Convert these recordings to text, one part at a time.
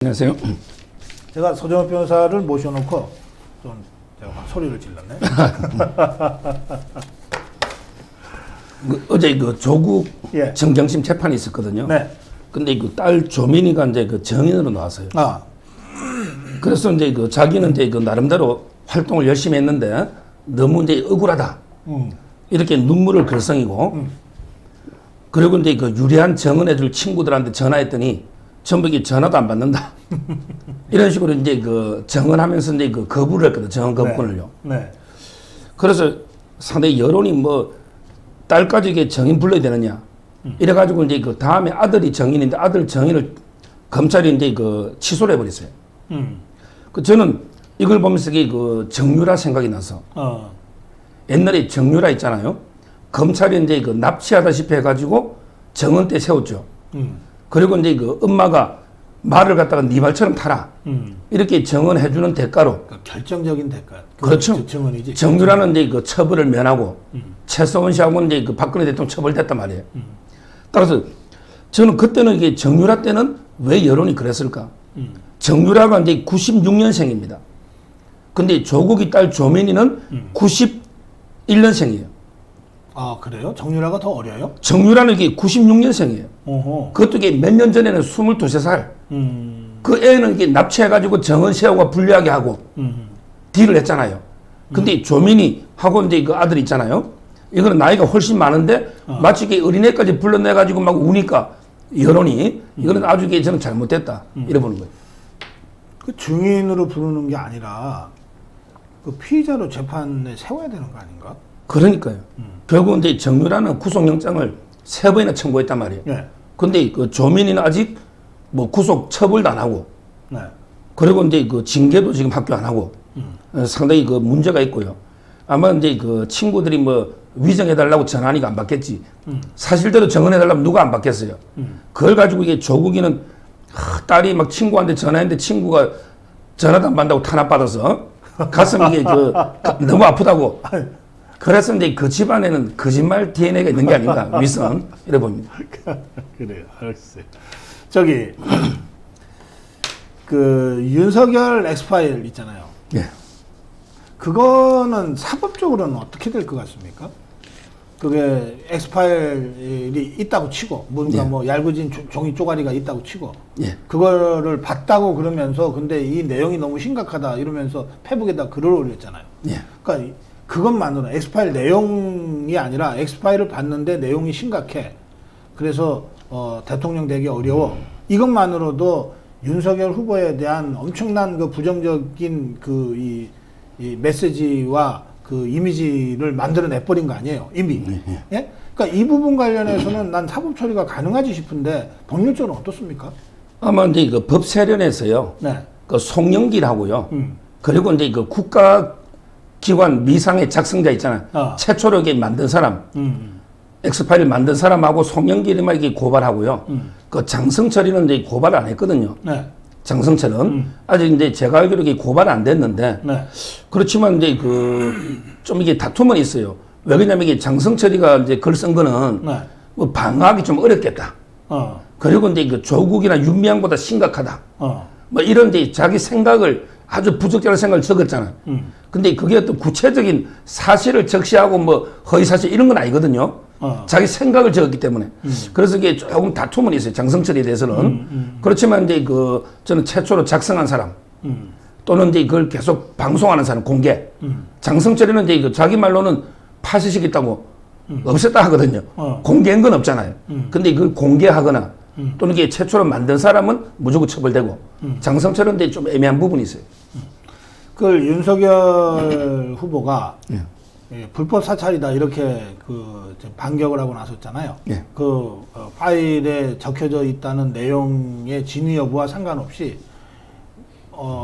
안녕하세요. 제가 서정호 변호사를 모셔놓고 좀 제가 소리를 질렀네. 어제 그 조국 예. 정경심 재판이 있었거든요. 네. 근데 그 딸 조민이가 이제 그 정인으로 나왔어요. 아, 그래서 이제 그 자기는 이제 그 나름대로 활동을 열심히 했는데 너무 이제 억울하다. 이렇게 눈물을 글썽이고 그리고 이제 그 유리한 정언해줄 친구들한테 전화했더니 전부 이게 전화도 안 받는다. 이런 식으로 이제 그 정언하면서 이제 그 거부를 했거든. 정언 거부권을요. 네. 그래서 상당히 여론이 뭐 딸까지 이게 정인 불러야 되느냐. 이래가지고 이제 그 다음에 아들이 정인인데 아들 정인을 검찰이 이제 그 취소를 해버렸어요. 그 저는 이걸 보면서 이게 그 정유라 생각이 나서 옛날에 정유라 있잖아요. 검찰이 이제 그 납치하다시피 해가지고 정원 때 세웠죠. 그리고 이제 그 엄마가 말을 갖다가 네 말처럼 타라. 이렇게 정언해주는 대가로. 그 결정적인 대가. 그렇죠. 증언이지. 정유라는 이제 그 처벌을 면하고 최서원 씨하고는 이제 그 박근혜 대통령 처벌됐단 말이에요. 따라서 저는 그때는 이게 정유라 때는 왜 여론이 그랬을까? 정유라가 이제 96년생입니다. 근데 조국이 딸 조민이는 91년생이에요. 아, 그래요? 정유라가 더 어려요? 정유라는 이게 96년생이에요. 어허. 그것도 이게 몇 년 전에는 23살. 그 애는 이게 납치해가지고 정은 씨하고 불리하게 하고 딜을 했잖아요. 근데 조민이 하고 이제 그 아들 있잖아요. 이거는 나이가 훨씬 많은데 마치 이게 어린애까지 불러내가지고 막 우니까 여론이 이거는 아주 이게 저는 잘못됐다. 이래 보는 거예요. 그 증인으로 부르는 게 아니라 그 피의자로 재판에 세워야 되는 거 아닌가? 그러니까요. 결국 이제 정유라는 구속영장을 3번이나 청구했단 말이에요. 네. 근데 그 조민이는 아직 뭐 구속 처벌도 안 하고 네. 그리고 이제 그 징계도 지금 학교 안 하고 상당히 그 문제가 있고요. 아마 이제 그 친구들이 뭐 위정해달라고 전화하니까 안 받겠지. 사실대로 정언해달라면 누가 안 받겠어요. 그걸 가지고 이게 조국이는 딸이 막 친구한테 전화했는데 친구가 전화도 안 받는다고 탄압받아서 가슴이 이게 그 너무 아프다고. 그래서 이제 그 집안에는 거짓말 DNA가 있는 게 아닌가. 위선. 이래 봅니다. 그래요. 알겠어요. 저기 그 윤석열 엑스파일 있잖아요. 예. 그거는 사법적으로는 어떻게 될 것 같습니까? 그게 엑스파일이 있다고 치고 뭔가 예. 뭐 얇아진 종이 쪼가리가 있다고 치고 예. 그거를 봤다고 그러면서 근데 이 내용이 너무 심각하다 이러면서 페북에다 글을 올렸잖아요. 예. 그러니까 그것만으로 엑스파일 내용이 아니라 엑스파일을 봤는데 내용이 심각해. 그래서 대통령 되기 어려워. 이것만으로도 윤석열 후보에 대한 엄청난 그 부정적인 이 메시지와 그 이미지를 만들어내 버린 거 아니에요. 이미. 예? 그러니까 이 부분 관련해서는 난 사법 처리가 가능하지 싶은데 법률적으로 어떻습니까? 아마 이제 그 법세련에서요. 네. 그 송영길하고요. 그리고 이제 그 국가기관 미상의 작성자 있잖아요. 최초로 이게 만든 사람. 엑스파일을 만든 사람하고 송영길이만 이게 고발하고요. 그 장성철이는 이제 고발 안 했거든요. 네. 장성철은 아직 이제 제가 알기로 이게 고발 안 됐는데 네. 그렇지만 이제 그 좀 이게 다툼은 있어요. 왜 그러냐면 이게 장성철이가 이제 글 쓴 거는 네. 뭐 방어하기 좀 어렵겠다. 그리고 이제 그 조국이나 윤미향보다 심각하다. 뭐 이런 이제 자기 생각을 아주 부적절한 생각을 적었잖아요. 근데 그게 어떤 구체적인 사실을 적시하고 뭐 허위사실 이런 건 아니거든요. 자기 생각을 적었기 때문에. 그래서 이게 조금 다툼은 있어요. 장성철에 대해서는. 그렇지만 이제 그 저는 최초로 작성한 사람. 또는 이제 그걸 계속 방송하는 사람, 공개. 장성철이는 이제 그 자기 말로는 파쇄시켰다고 없앴다 하거든요. 공개한 건 없잖아요. 근데 그걸 공개하거나 또는 이게 최초로 만든 사람은 무조건 처벌되고 장성철은 이제 좀 애매한 부분이 있어요. 그 윤석열 후보가 예, 불법 사찰이다 이렇게 그 반격을 하고 나섰잖아요. 예. 그 파일에 적혀져 있다는 내용의 진위 여부와 상관없이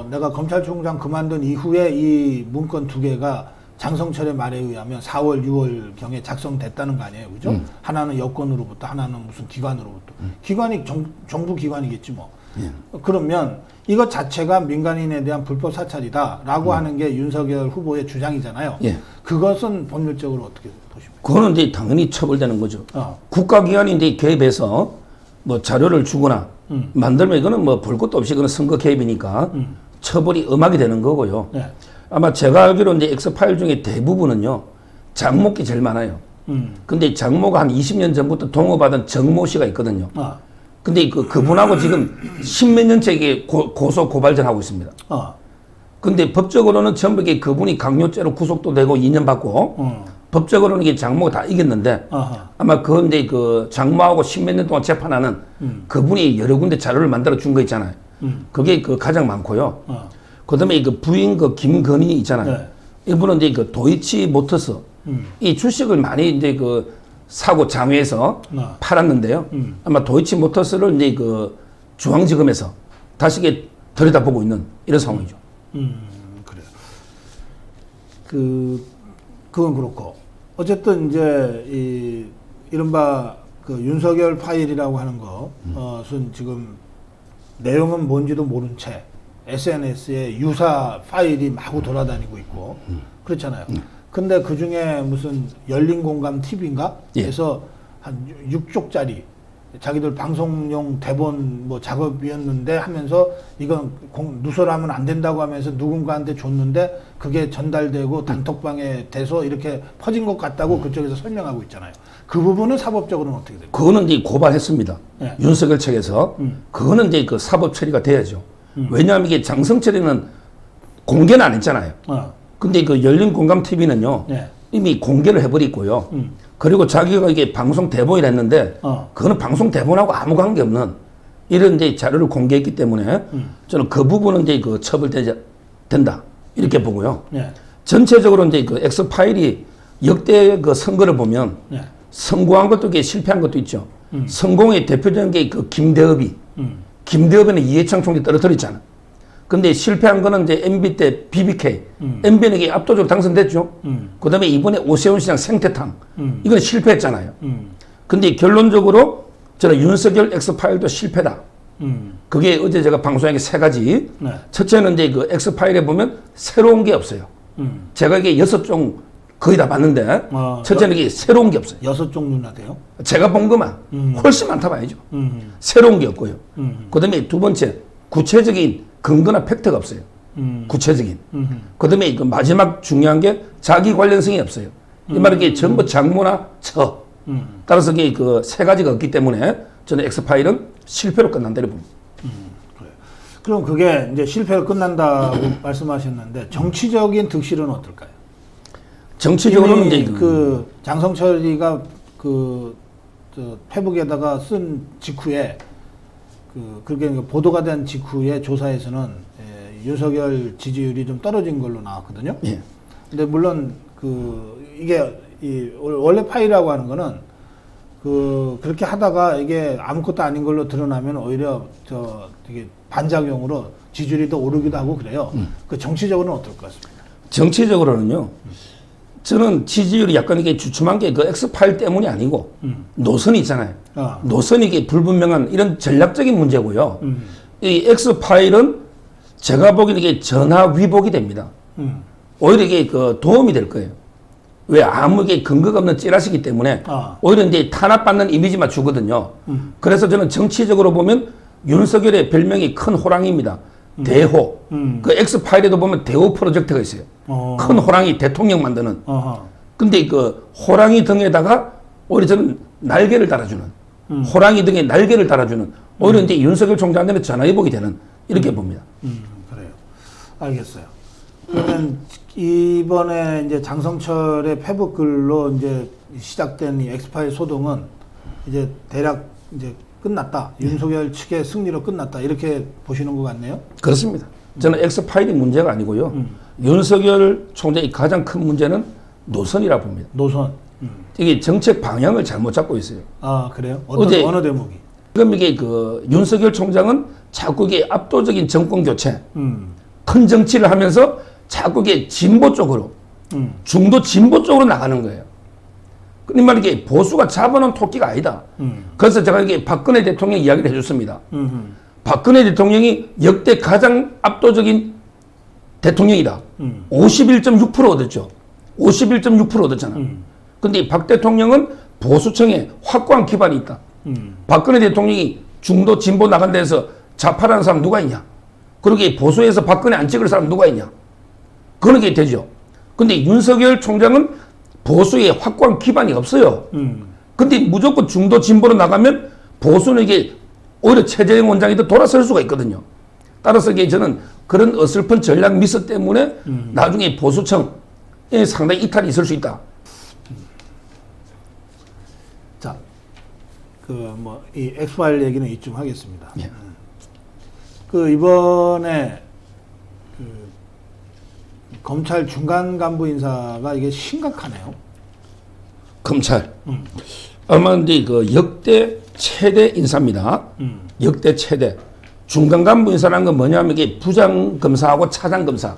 내가 검찰총장 그만둔 이후에 이 문건 2개가 장성철의 말에 의하면 4월, 6월 경에 작성됐다는 거 아니에요, 그죠? 하나는 여권으로부터, 하나는 무슨 기관으로부터. 기관이 정부 기관이겠지 뭐. 예. 그러면 이것 자체가 민간인에 대한 불법 사찰이다라고 하는 게 윤석열 후보의 주장이잖아요. 예. 그것은 법률적으로 어떻게 보십니까? 그거는 이제 당연히 처벌되는 거죠. 국가기관이 이제 개입해서 뭐 자료를 주거나 만들면 이거는 뭐 볼 것도 없이 그런 선거 개입이니까 처벌이 엄하게 되는 거고요. 네. 아마 제가 알기로 이제 엑스파일 중에 대부분은요, 장모께 제일 많아요. 근데 장모가 한 20년 전부터 동업하던 정모 씨가 있거든요. 아. 근데 그분하고 지금 십몇 년째 이게 고소 고발전 하고 있습니다. 아. 근데 법적으로는 전부 이게 그분이 강요죄로 구속도 되고 2년 받고 법적으로는 이게 장모가 다 이겼는데 아하. 아마 그런데 그 장모하고 십몇 년 동안 재판하는 그분이 여러 군데 자료를 만들어 준 거 있잖아요. 그게 그 가장 많고요. 그다음에 그 부인 그 김건희 있잖아요. 네. 이분은 이제 그 도이치 모터스 이 주식을 많이 이제 그 사고 장외에서 팔았는데요. 아마 도이치 모터스를 이제 그 중앙지검에서 다시 이게 들여다보고 있는 이런 상황이죠. 그래요. 그건 그렇고 어쨌든 이제 이 이른바 그 윤석열 파일이라고 하는 것은 지금 내용은 뭔지도 모른 채 SNS에 유사 파일이 마구 돌아다니고 있고 그렇잖아요. 근데 그 중에 무슨 열린 공감 TV인가? 예. 에서 한 6쪽짜리 자기들 방송용 대본 뭐 작업이었는데 하면서 이건 누설하면 안 된다고 하면서 누군가한테 줬는데 그게 전달되고 단톡방에 돼서 이렇게 퍼진 것 같다고 그쪽에서 설명하고 있잖아요. 그 부분은 사법적으로는 어떻게 됩니까? 그거는 이제 고발했습니다. 네. 윤석열 측에서 그거는 이제 그 사법 처리가 돼야죠. 왜냐하면 이게 장성철이는 공개는 안 했잖아요. 근데 그 열린 공감 TV는요 네. 이미 공개를 해버렸고요. 그리고 자기가 이게 방송 대본을 했는데 그거는 방송 대본하고 아무 관계 없는 이런 이제 자료를 공개했기 때문에 저는 그 부분은 이제 그 처벌된다 이렇게 보고요. 네. 전체적으로 이제 그 X 파일이 역대 그 선거를 보면 네. 성공한 것도 있고 실패한 것도 있죠. 성공의 대표적인 게 그 김대업이 김대업에는 이해창 총리 떨어뜨렸잖아. 근데 실패한 거는 이제 MB 때 BBK, MB는 이게 압도적으로 당선됐죠. 그 다음에 이번에 오세훈 시장 생태탕, 이건 실패했잖아요. 근데 결론적으로 저는 윤석열 X파일도 실패다. 그게 어제 제가 방송에 세 가지. 네. 첫째는 이제 그 X파일에 보면 새로운 게 없어요. 제가 이게 6종 거의 다 봤는데, 첫째는 이게 새로운 게 없어요. 6종류나 돼요? 제가 본 것만 훨씬 많다 봐야죠. 새로운 게 없고요. 그 다음에 두 번째, 구체적인 근거나 팩트가 없어요. 구체적인. 그 다음에 그 마지막 중요한 게 자기 관련성이 없어요. 이 말은 이게 전부 장모나 처. 따라서 이게 그 세 가지가 없기 때문에 저는 X파일은 실패로 끝난다고 봅니다. 그래요. 그럼 그게 이제 실패로 끝난다고 말씀하셨는데 정치적인 득실은 어떨까요? 정치적으로는 이제 그 장성철이가 저 페북에다가 쓴 직후에 그렇게 보도가 된 직후에 조사에서는 윤석열 지지율이 좀 떨어진 걸로 나왔거든요. 예. 근데 물론 이게 원래 파일이라고 하는 거는 그렇게 하다가 이게 아무것도 아닌 걸로 드러나면 오히려 되게 반작용으로 지지율이 더 오르기도 하고 그래요. 그 정치적으로는 어떨 것 같습니다. 정치적으로는요. 저는 지지율이 약간 이게 주춤한 게 그 X파일 때문이 아니고 노선이 있잖아요. 노선이 이게 불분명한 이런 전략적인 문제고요. 이 X파일은 제가 보기에는 이게 전화 위복이 됩니다. 오히려 이게 그 도움이 될 거예요. 왜 아무 게 근거가 없는 찌라시기 때문에 오히려 이제 탄압받는 이미지만 주거든요. 그래서 저는 정치적으로 보면 윤석열의 별명이 큰 호랑이입니다. 대호. 그 X파일에도 보면 대호 프로젝트가 있어요. 큰 호랑이 대통령 만드는. 근데 그 호랑이 등에다가 오히려 저는 날개를 달아주는. 호랑이 등에 날개를 달아주는. 오히려 이제 윤석열 총장한테는 전화위복이 되는. 이렇게 봅니다. 그래요. 알겠어요. 그러면 이번에 이제 장성철의 페북 글로 이제 시작된 이 엑스파일 소동은 이제 대략 이제 끝났다. 윤석열 측의 승리로 끝났다. 이렇게 보시는 것 같네요. 그렇습니다. 저는 X파일이 문제가 아니고요. 윤석열 총장의 가장 큰 문제는 노선이라고 봅니다. 노선. 이게 정책 방향을 잘못 잡고 있어요. 아, 그래요? 어느 대목이? 지금 이게 그 윤석열 총장은 자꾸 이게 압도적인 정권 교체, 큰 정치를 하면서 자꾸 이게 진보 쪽으로, 중도 진보 쪽으로 나가는 거예요. 이 말 이게 보수가 잡아놓은 토끼가 아니다. 그래서 제가 이게 박근혜 대통령 이야기를 해줬습니다. 박근혜 대통령이 역대 가장 압도적인 대통령이다. 51.6% 얻었죠. 51.6% 얻었잖아. 근데 박 대통령은 보수층에 확고한 기반이 있다. 박근혜 대통령이 중도 진보 나간 데서 좌파라는 사람 누가 있냐? 그러게 보수에서 박근혜 안 찍을 사람 누가 있냐? 그런 게 되죠. 근데 윤석열 총장은 보수에 확고한 기반이 없어요. 근데 무조건 중도 진보로 나가면 보수는 이게 오히려 최재형 원장이 더 돌아설 수가 있거든요. 따라서 이게 저는 그런 어설픈 전략 미스 때문에 나중에 보수청에 상당히 이탈이 있을 수 있다. 자, 이 엑스파일 얘기는 이쯤 하겠습니다. 예. 이번에 검찰 중간 간부 인사가 이게 심각하네요. 검찰. 아마 근데 역대 최대 인사입니다. 역대 최대. 중간 간부 인사라는 건 뭐냐면 이게 부장 검사하고 차장 검사.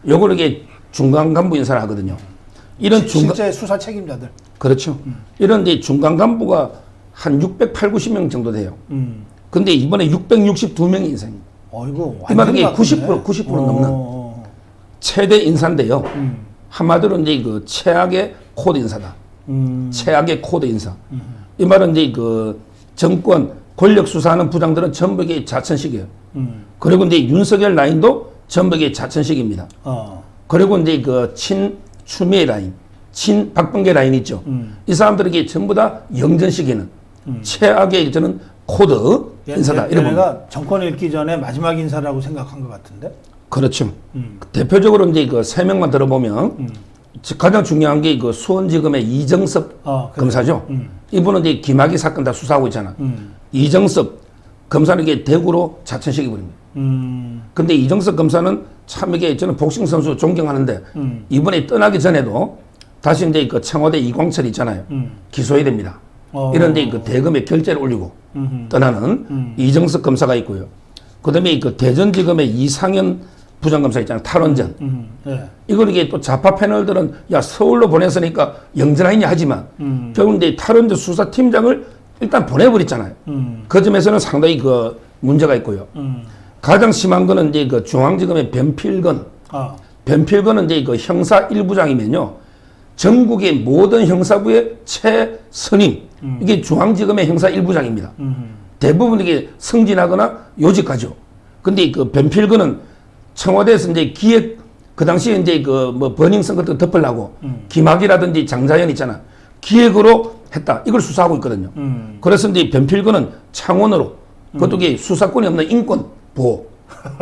요걸 이게 중간 간부 인사를 하거든요. 이런 실제 수사 책임자들. 그렇죠. 이런 데 중간 간부가 한 680명 정도 돼요. 근데 이번에 662명이 인사입니다. 어이구, 이 말은 이게 90% 넘는 최대 인사인데요. 한마디로 이제 최악의 코드 인사다. 최악의 코드 인사. 이 말은 이제 정권 권력 수사하는 부장들은 전부 이게 자천식이에요. 그리고 이제 윤석열 라인도 전부 이게 자천식입니다. 그리고 이제 친 추미애 라인, 친 박범계 라인 있죠. 이 사람들에게 전부 다 영전식이는 최악의 저는 코드 인사다. 얘네가 정권 잃기 전에 마지막 인사라고 생각한 것 같은데. 그렇죠. 대표적으로 이제 세 명만 들어보면 가장 중요한 게 수원지검의 이정섭 검사죠. 이분은 이제 김학의 사건 다 수사하고 있잖아. 이정섭 검사는 이게 대구로 자천시켜 버립니다. 근데 이정섭 검사는 참 이게 저는 복싱 선수 존경하는데 이번에 떠나기 전에도 다시 이제 청와대 이광철 있잖아요. 기소해야 됩니다. 이런데 대검에 결재를 올리고 떠나는 이정섭 검사가 있고요. 그다음에 대전지검의 이상현 부장검사 있잖아요. 탈원전. 네. 이걸 이게 또 좌파 패널들은 야 서울로 보냈으니까 영전하겠냐 하지만 결국 이제 탈원전 수사팀장을 일단 보내버렸잖아요. 그 점에서는 상당히 문제가 있고요. 가장 심한 거는 이제 중앙지검의 변필건. 변필건은 이제 형사 1부장이면요. 전국의 모든 형사부의 최선임. 이게 중앙지검의 형사 1부장입니다. 대부분 이게 승진하거나 요직하죠. 근데 변필건은 청와대에서 이제 기획, 그 당시에 이제 버닝썬 같은 거 덮으려고 김학이라든지 장자연 있잖아. 기획으로 했다. 이걸 수사하고 있거든요. 그래서 이제 변필건은 창원으로, 그것도 이게 수사권이 없는 인권 보호.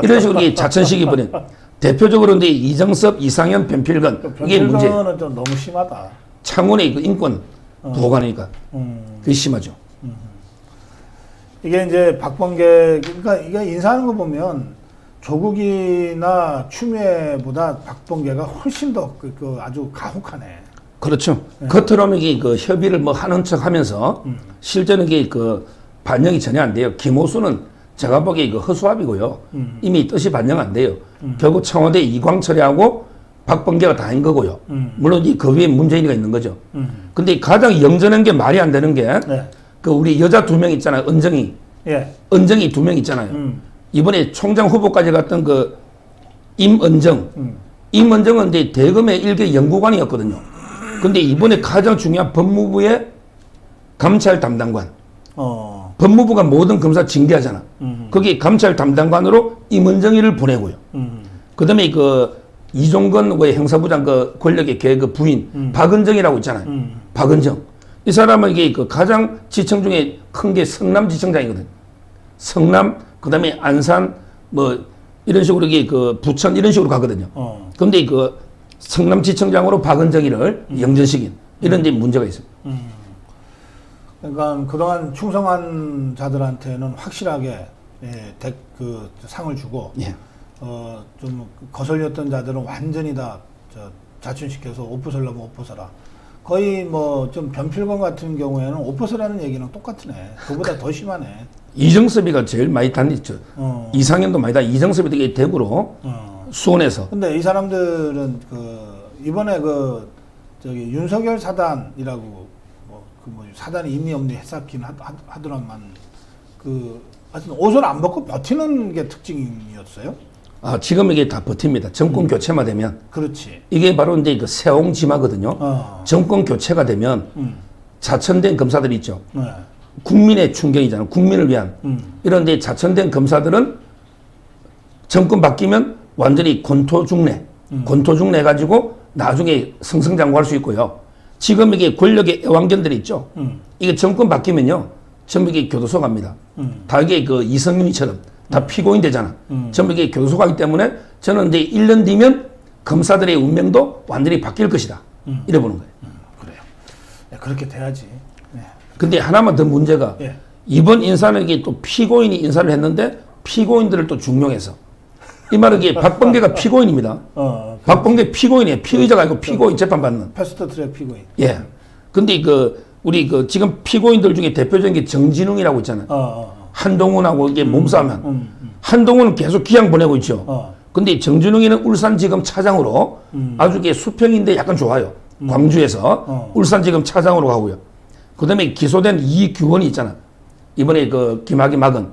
이런 식으로 이게 자천시기 버린. 대표적으로 이제 이정섭, 이상현, 변필건. 이게 문제. 변필건은 좀 너무 심하다. 창원의 인권 보호관이니까. 그게 심하죠. 이게 이제 박범계, 그러니까 이게 인사하는 거 보면 조국이나 추미애보다 박범계가 훨씬 더 아주 가혹하네. 그렇죠. 겉으로는 이게 협의를 하는 척 하면서 실제는 이게 반영이 전혀 안 돼요. 김호수는 제가 보기에 허수아비고요. 이미 뜻이 반영 안 돼요. 결국 청와대 이광철이하고 박범계가 다인 거고요. 물론 그 위에 문재인이가 있는 거죠. 근데 가장 영전한 게 말이 안 되는 게 네. 우리 여자 2명 있잖아요. 은정이. 예. 은정이 2명 있잖아요. 이번에 총장 후보까지 갔던 임은정. 임은정은 이제 대검의 일개 연구관이었거든요. 근데 이번에 가장 중요한 법무부의 감찰 담당관. 법무부가 모든 검사 징계하잖아. 거기 감찰 담당관으로 임은정이를 보내고요. 그 다음에 이종건 형사부장 권력의 부인 박은정이라고 있잖아요. 박은정. 이 사람은 이게 가장 지청 중에 큰 게 성남지청장이거든. 성남, 그 다음에 안산, 이런 식으로 이게 부천 이런 식으로 가거든요. 그런데 성남지청장으로 박은정이를 영전시킨 이런 이제 문제가 있어요. 그러니까 그동안 충성한 자들한테는 확실하게 상을 주고 예. 좀 거슬렸던 자들은 완전히 다 자춘시켜서 옷 벗으려면 옷 벗어라. 거의 좀 변필건 같은 경우에는 옷 벗으라는 얘기는 똑같으네. 그보다 더 심하네. 이정섭이가 제일 많이 다녔죠. 이상현도 많이 이정섭이 되게 대구로 수원에서. 근데 이 사람들은 이번에 윤석열 사단이라고 사단이 있니 없니 했었긴 하더라만 하여튼 옷을 안 벗고 버티는 게 특징이었어요. 지금 이게 다 버팁니다. 정권 교체만 되면. 그렇지. 이게 바로 이제 세옹지마거든요. 정권 교체가 되면 자천된 검사들이 있죠. 네. 국민의 충격이잖아. 국민을 위한. 이런 데 자천된 검사들은 정권 바뀌면 완전히 권토중래, 권토중래 가지고 나중에 승승장구할 수 있고요. 지금 이게 권력의 애완견들이 있죠. 이게 정권 바뀌면요. 전부 이게 교도소 갑니다. 다 이게 그 이성윤이처럼 다 피고인 되잖아. 전부 이게 교도소 가기 때문에 저는 이제 1년 뒤면 검사들의 운명도 완전히 바뀔 것이다. 이래 보는 거예요. 그래요. 네, 그렇게 돼야지. 네. 근데 하나만 더 문제가 예. 이번 인사는 이게 또 피고인이 인사를 했는데 피고인들을 또 중용해서 이 말은 이게 박범계가 피고인입니다. 박범계 피고인이에요. 피의자가 아니고 피고인 재판받는. 패스트트랙 피고인. 예. 근데 우리 지금 피고인들 중에 대표적인 게 정진웅이라고 있잖아요. 한동훈하고 이게 몸싸움한. 한동훈은 계속 기양 보내고 있죠. 근데 정진웅이는 울산지검 차장으로 아주 이게 수평인데 약간 좋아요. 광주에서 울산지검 차장으로 가고요. 그 다음에 기소된 이규원이 있잖아. 이번에 김학의 막은.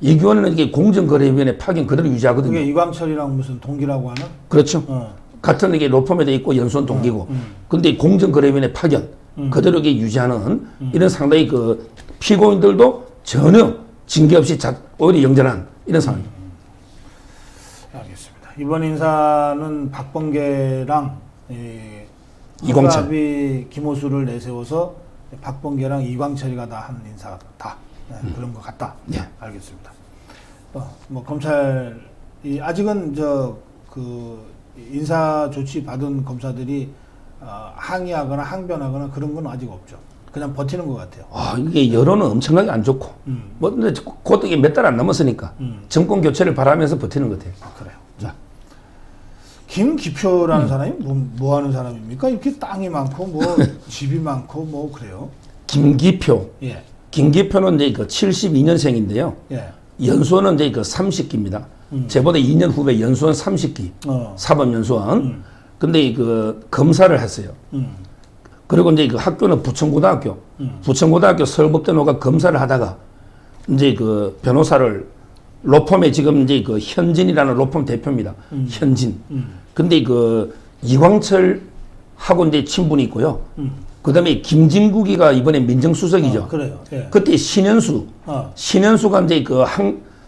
이규원은 이게 공정거래위원회 파견 그대로 유지하거든요. 그게 이광철이랑 무슨 동기라고 하나? 그렇죠. 같은 이게 로펌에 돼 있고 연수원 동기고. 근데 공정거래위원회 파견 그대로 이게 유지하는 이런 상당히 피고인들도 전혀 징계 없이 오히려 영전한 이런 상황입니다. 알겠습니다. 이번 인사는 박범계랑 이광철. 허갑이 김호수를 내세워서 박범계랑 이광철이가 다 한 인사다. 네, 그런 것 같다. 네. 알겠습니다. 뭐 검찰이 아직은 인사 조치 받은 검사들이 항의하거나 항변하거나 그런 건 아직 없죠. 그냥 버티는 것 같아요. 이게 여론은 엄청나게 안 좋고 뭐 근데 곧 이게 몇 달 안 남았으니까 정권 교체를 바라면서 버티는 것 같아요. 그래요. 자, 김기표라는 사람이 뭐 하는 사람입니까? 이렇게 땅이 많고 뭐 집이 많고 뭐 그래요. 김기표. 예. 김기표는 이제 72년생인데요. 예. 연수원은 이제 30기입니다. 제보다 2년 후배 연수원 30기. 사법연수원. 근데 검사를 했어요. 그리고 이제 학교는 부천고등학교. 부천고등학교 서울법대노가 검사를 하다가 이제 변호사를 로펌에 지금 이제 현진이라는 로펌 대표입니다. 현진. 근데 이광철하고 이제 친분이 있고요. 그 다음에 김진국이가 이번에 민정수석이죠. 그래요. 예. 그때 신현수. 신현수가 이제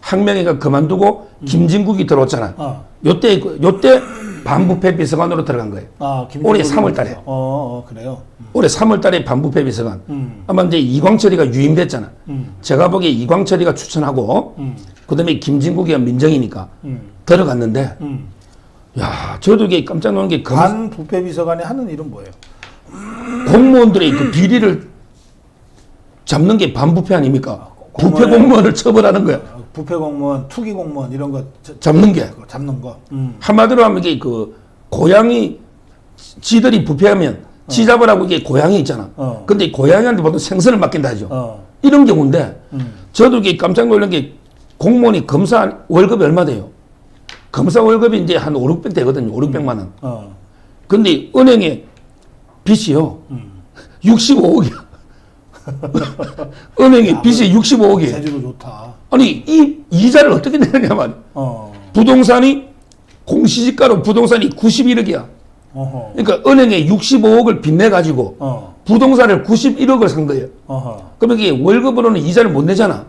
항명회가 그만두고 김진국이 들어왔잖아. 요때 반부패 비서관으로 들어간 거예요. 올해 3월 달에. 그래요. 올해 3월 달에 반부패 비서관. 아마 이제 이광철이가 유임됐잖아. 제가 보기에 이광철이가 추천하고, 그 다음에 김진국이가 민정이니까 들어갔는데, 야, 저도 이게 깜짝 놀란 게 반부패 비서관이 하는 일은 뭐예요? 공무원들의 그 비리를 잡는 게 반부패 아닙니까? 부패 공무원을 처벌하는 거야. 부패 공무원, 투기 공무원 이런 거 잡는 게. 잡는 거. 한마디로 하면 이게 고양이 지들이 부패하면 지 잡으라고 이게 고양이 있잖아. 근데 고양이한테 보통 생선을 맡긴다 하죠. 이런 경우인데 저도 이게 깜짝 놀란 게 공무원이 검사 월급이 얼마 돼요? 검사 월급이 이제 한 5, 600 되거든요. 5, 600만 원. 근데 은행에 빚이요. 65억이야. 은행에 빚이 65억이에요. 제주도 좋다. 아니 이 이자를 어떻게 내느냐 말이야. 부동산이 공시지가로 부동산이 91억이야. 그러니까 은행에 65억을 빚내 가지고 부동산을 91억을 산 거예요. 그러면 이게 월급으로는 이자를 못 내잖아.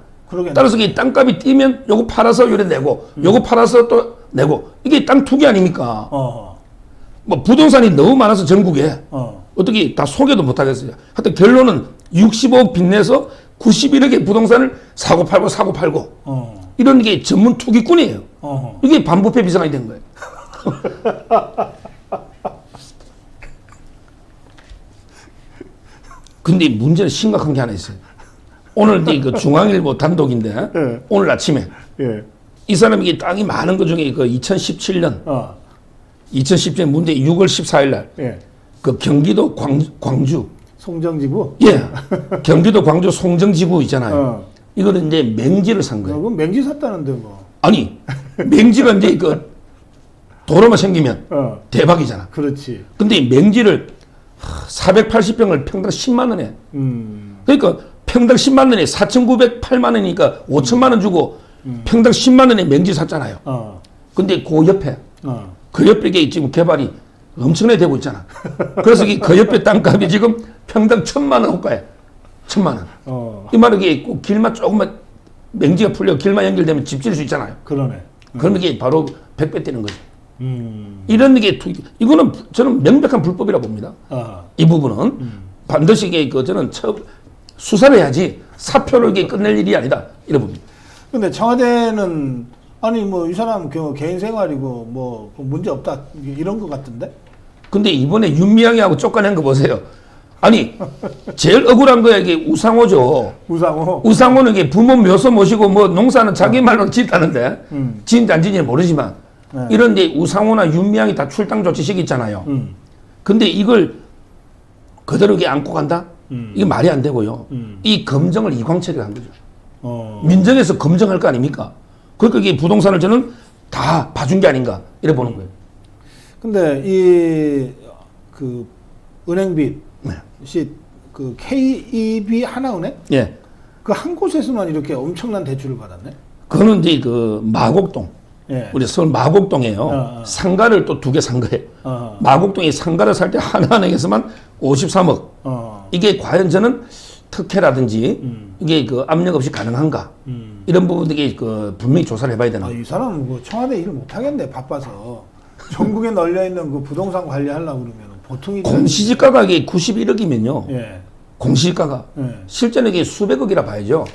따라서 이게 땅값이 뛰면 요거 팔아서 요래 내고 요거 팔아서 또 내고 이게 땅 투기 아닙니까? 뭐 부동산이 너무 많아서 전국에 어떻게 다 소개도 못 하겠어요. 하여튼 결론은 65억 빚내서 91억의 부동산을 사고 팔고 이런 게 전문 투기꾼이에요. 이게 반부패 비서관이 된 거예요. 근데 문제는 심각한 게 하나 있어요. 오늘 이제 중앙일보 단독인데 예. 오늘 아침에 이 사람이 이게 땅이 많은 것 중에 2017년 2017년 문제 6월 14일 날 경기도 광주 송정지구? 예. 경기도 광주 송정지구 있잖아요. 이거는 이제 맹지를 산 거예요. 그럼 맹지 샀다는데 뭐. 아니, 맹지가 이제 도로만 생기면 대박이잖아. 그렇지. 근데 이 맹지를 480평을 평당 10만 원에. 그러니까 평당 10만 원에 4,908만 원이니까 5천만 원 주고 평당 10만 원에 맹지 샀잖아요. 근데 그 옆에 그 옆에 이게 지금 개발이 엄청나게 되고 있잖아. 그래서 그 옆에 땅값이 지금 평당 1,000만 원 호가에. 1,000만 원. 이 말은 이게 꼭 길만 조금만 맹지가 풀려 길만 연결되면 집 지을 수 있잖아요. 그러네. 그러면 이게 바로 100배 뛰는 거죠. 이런 게 이거는 저는 명백한 불법이라고 봅니다. 이 부분은 반드시 이게 저는 수사를 해야지 사표를 이게 끝낼 일이 아니다 이런 봅니다. 근데 청와대는 아니 뭐 이 사람 개인 생활이고 뭐 문제 없다 이런 것 같은데? 근데 이번에 윤미향이하고 쫓아낸 거 보세요. 아니 제일 억울한 거야 이게 우상호죠. 우상호는 이게 부모 묘소 모시고 뭐 농사는 자기 말로 짓다는데 지인지 안 지인지 모르지만 네. 이런데 우상호나 윤미향이 다 출당 조치식 있잖아요. 근데 이걸 그대로 이게 안고 간다? 이게 말이 안 되고요. 이 검증을 이광철이가 한 거죠. 민정에서 검증할 거 아닙니까? 그러니까 이게 부동산을 저는 다 봐준 게 아닌가 이래 보는 거예요. 근데 이 그 은행빚 시 그 KEB 하나은행? 예. 그 한 곳에서만 이렇게 엄청난 대출을 받았네. 그거는 이제 그 마곡동. 예. 우리 서울 마곡동에요. 상가를 또 2개 산 거예요. 마곡동에 상가를 살 때 하나은행에서만 53억. 이게 과연 저는 특혜라든지 이게 그 압력 없이 가능한가? 이런 부분들이 그 분명히 조사를 해봐야 되나? 이 사람은 그 청와대 일을 못 하겠네 바빠서. 전국에 널려 있는 그 부동산 관리하려고 그러면 보통이 공시지가가 이게 91억이면요. 예. 공시지가가 예. 실제는 이게 수백억이라 봐야죠.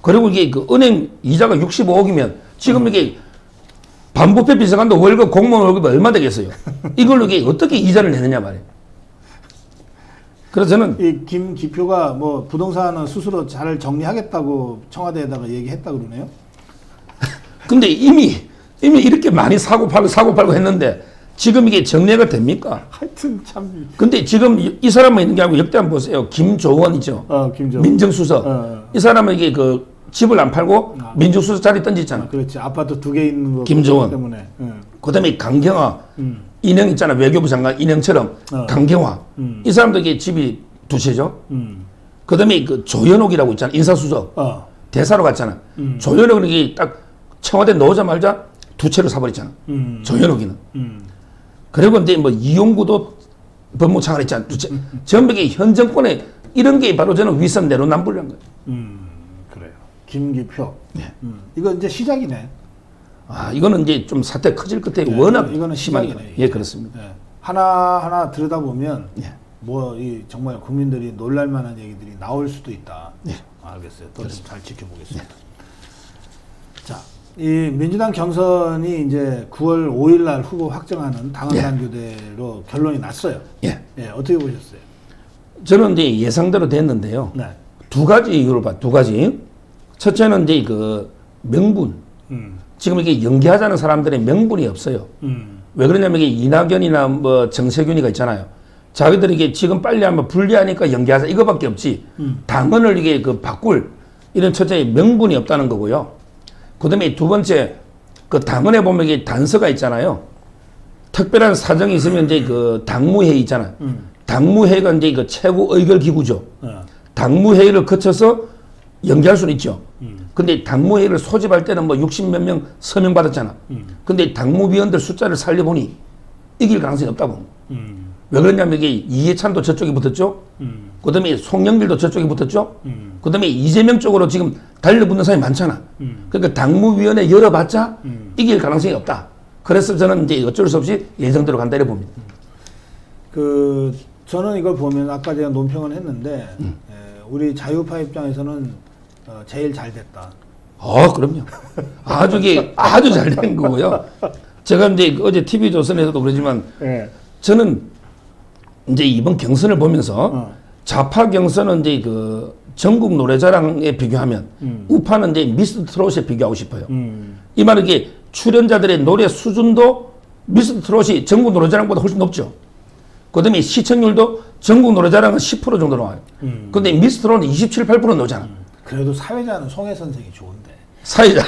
그리고 이게 그 은행 이자가 65억이면 지금 이게 반부패 비서관도 월급 공무원 월급이 얼마 되겠어요? 이걸로 이게 어떻게 이자를 내느냐 말이에요. 그래서 저는 이 김기표가 뭐 부동산은 스스로 잘 정리하겠다고 청와대에다가 얘기했다 그러네요. 근데 이미 이렇게 많이 사고 팔고 했는데 지금 이게 정리가 됩니까? 하여튼 참. 근데 지금 이 사람만 있는 게 아니고 역대 한번 보세요. 김조원이죠. 김조원. 민정수석. 이 사람은 이게 그 집을 안 팔고 민정수석 자리 던지잖아. 그렇지. 아파트 2개 있는 거 김조원 때문에. 그다음에 강경화. 인형 있잖아. 외교부 장관 인형처럼 강경화. 이 사람도 이게 집이 2채죠. 그다음에 그 조현옥이라고 있잖아. 인사수석. 대사로 갔잖아. 조현옥은 이게 딱 청와대 넣자마자 2채를 사버렸잖아. 조현옥이는. 그리고 이제 뭐 이용구도 법무장관 했잖아. 2채. 전부 현 정권에 이런 게 바로 저는 위선 내로남불이란 거예요. 그래요. 김기표. 네. 이거 이제 시작이네. 이거는 이제 좀 사태 커질 끝에 네, 워낙 이거는 심하니까. 시작이네. 예, 그렇습니다. 네. 하나하나 들여다보면 예. 뭐 이 정말 국민들이 놀랄만한 얘기들이 나올 수도 있다. 네. 알겠어요. 또 좀 잘 지켜보겠습니다. 자, 이 민주당 경선이 이제 9월 5일 날 후보 확정하는 당헌당 교대로 결론이 났어요. 예. 예, 어떻게 보셨어요? 저는 이제 예상대로 됐는데요. 네. 2가지 이유로 봐. 2가지. 첫째는 이제 그 명분. 지금 이게 연기하자는 사람들의 명분이 없어요. 왜 그러냐면 이게 이낙연이나 뭐 정세균이가 있잖아요. 자기들이 이게 지금 빨리 하면 불리하니까 연기하자 이거밖에 없지. 당헌을 이게 그 바꿀 이런 첫째 명분이 없다는 거고요. 그다음에 2번째 그 당헌에 보면 이게 단서가 있잖아요. 특별한 사정이 있으면 이제 그 당무회의 있잖아요. 당무회의가 이제 그 최고 의결 기구죠. 당무회의를 거쳐서 연기할 수는 있죠. 근데 당무회의를 소집할 때는 뭐 60몇 명 서명 받았잖아. 근데 당무위원들 숫자를 살려보니 이길 가능성이 없다고. 왜 그러냐면 이게 이해찬도 저쪽에 붙었죠. 그 다음에 송영길도 저쪽에 붙었죠. 그 다음에 이재명 쪽으로 지금 달려붙는 사람이 많잖아. 그러니까 당무위원회 열어봤자 이길 가능성이 없다. 그래서 저는 이제 어쩔 수 없이 예정대로 간다 이래 봅니다. 저는 이걸 보면 아까 제가 논평을 했는데 우리 자유파 입장에서는 제일 잘 됐다. 그럼요. 아주 잘 된 거고요. 제가 이제 어제 TV조선에서도 그러지만 저는 이제 이번 경선을 보면서 좌파 경선은 이제 그 전국 노래자랑에 비교하면 우파는 이제 미스터 트롯에 비교하고 싶어요. 이 말은 이게 출연자들의 노래 수준도 미스터 트롯이 전국 노래자랑보다 훨씬 높죠. 그다음에 시청률도 전국 노래자랑은 10% 정도 나와요. 근데 미스터 트롯은 27, 8% 나오잖아. 그래도 사회자는 송혜 선생이 좋은데. 사회자.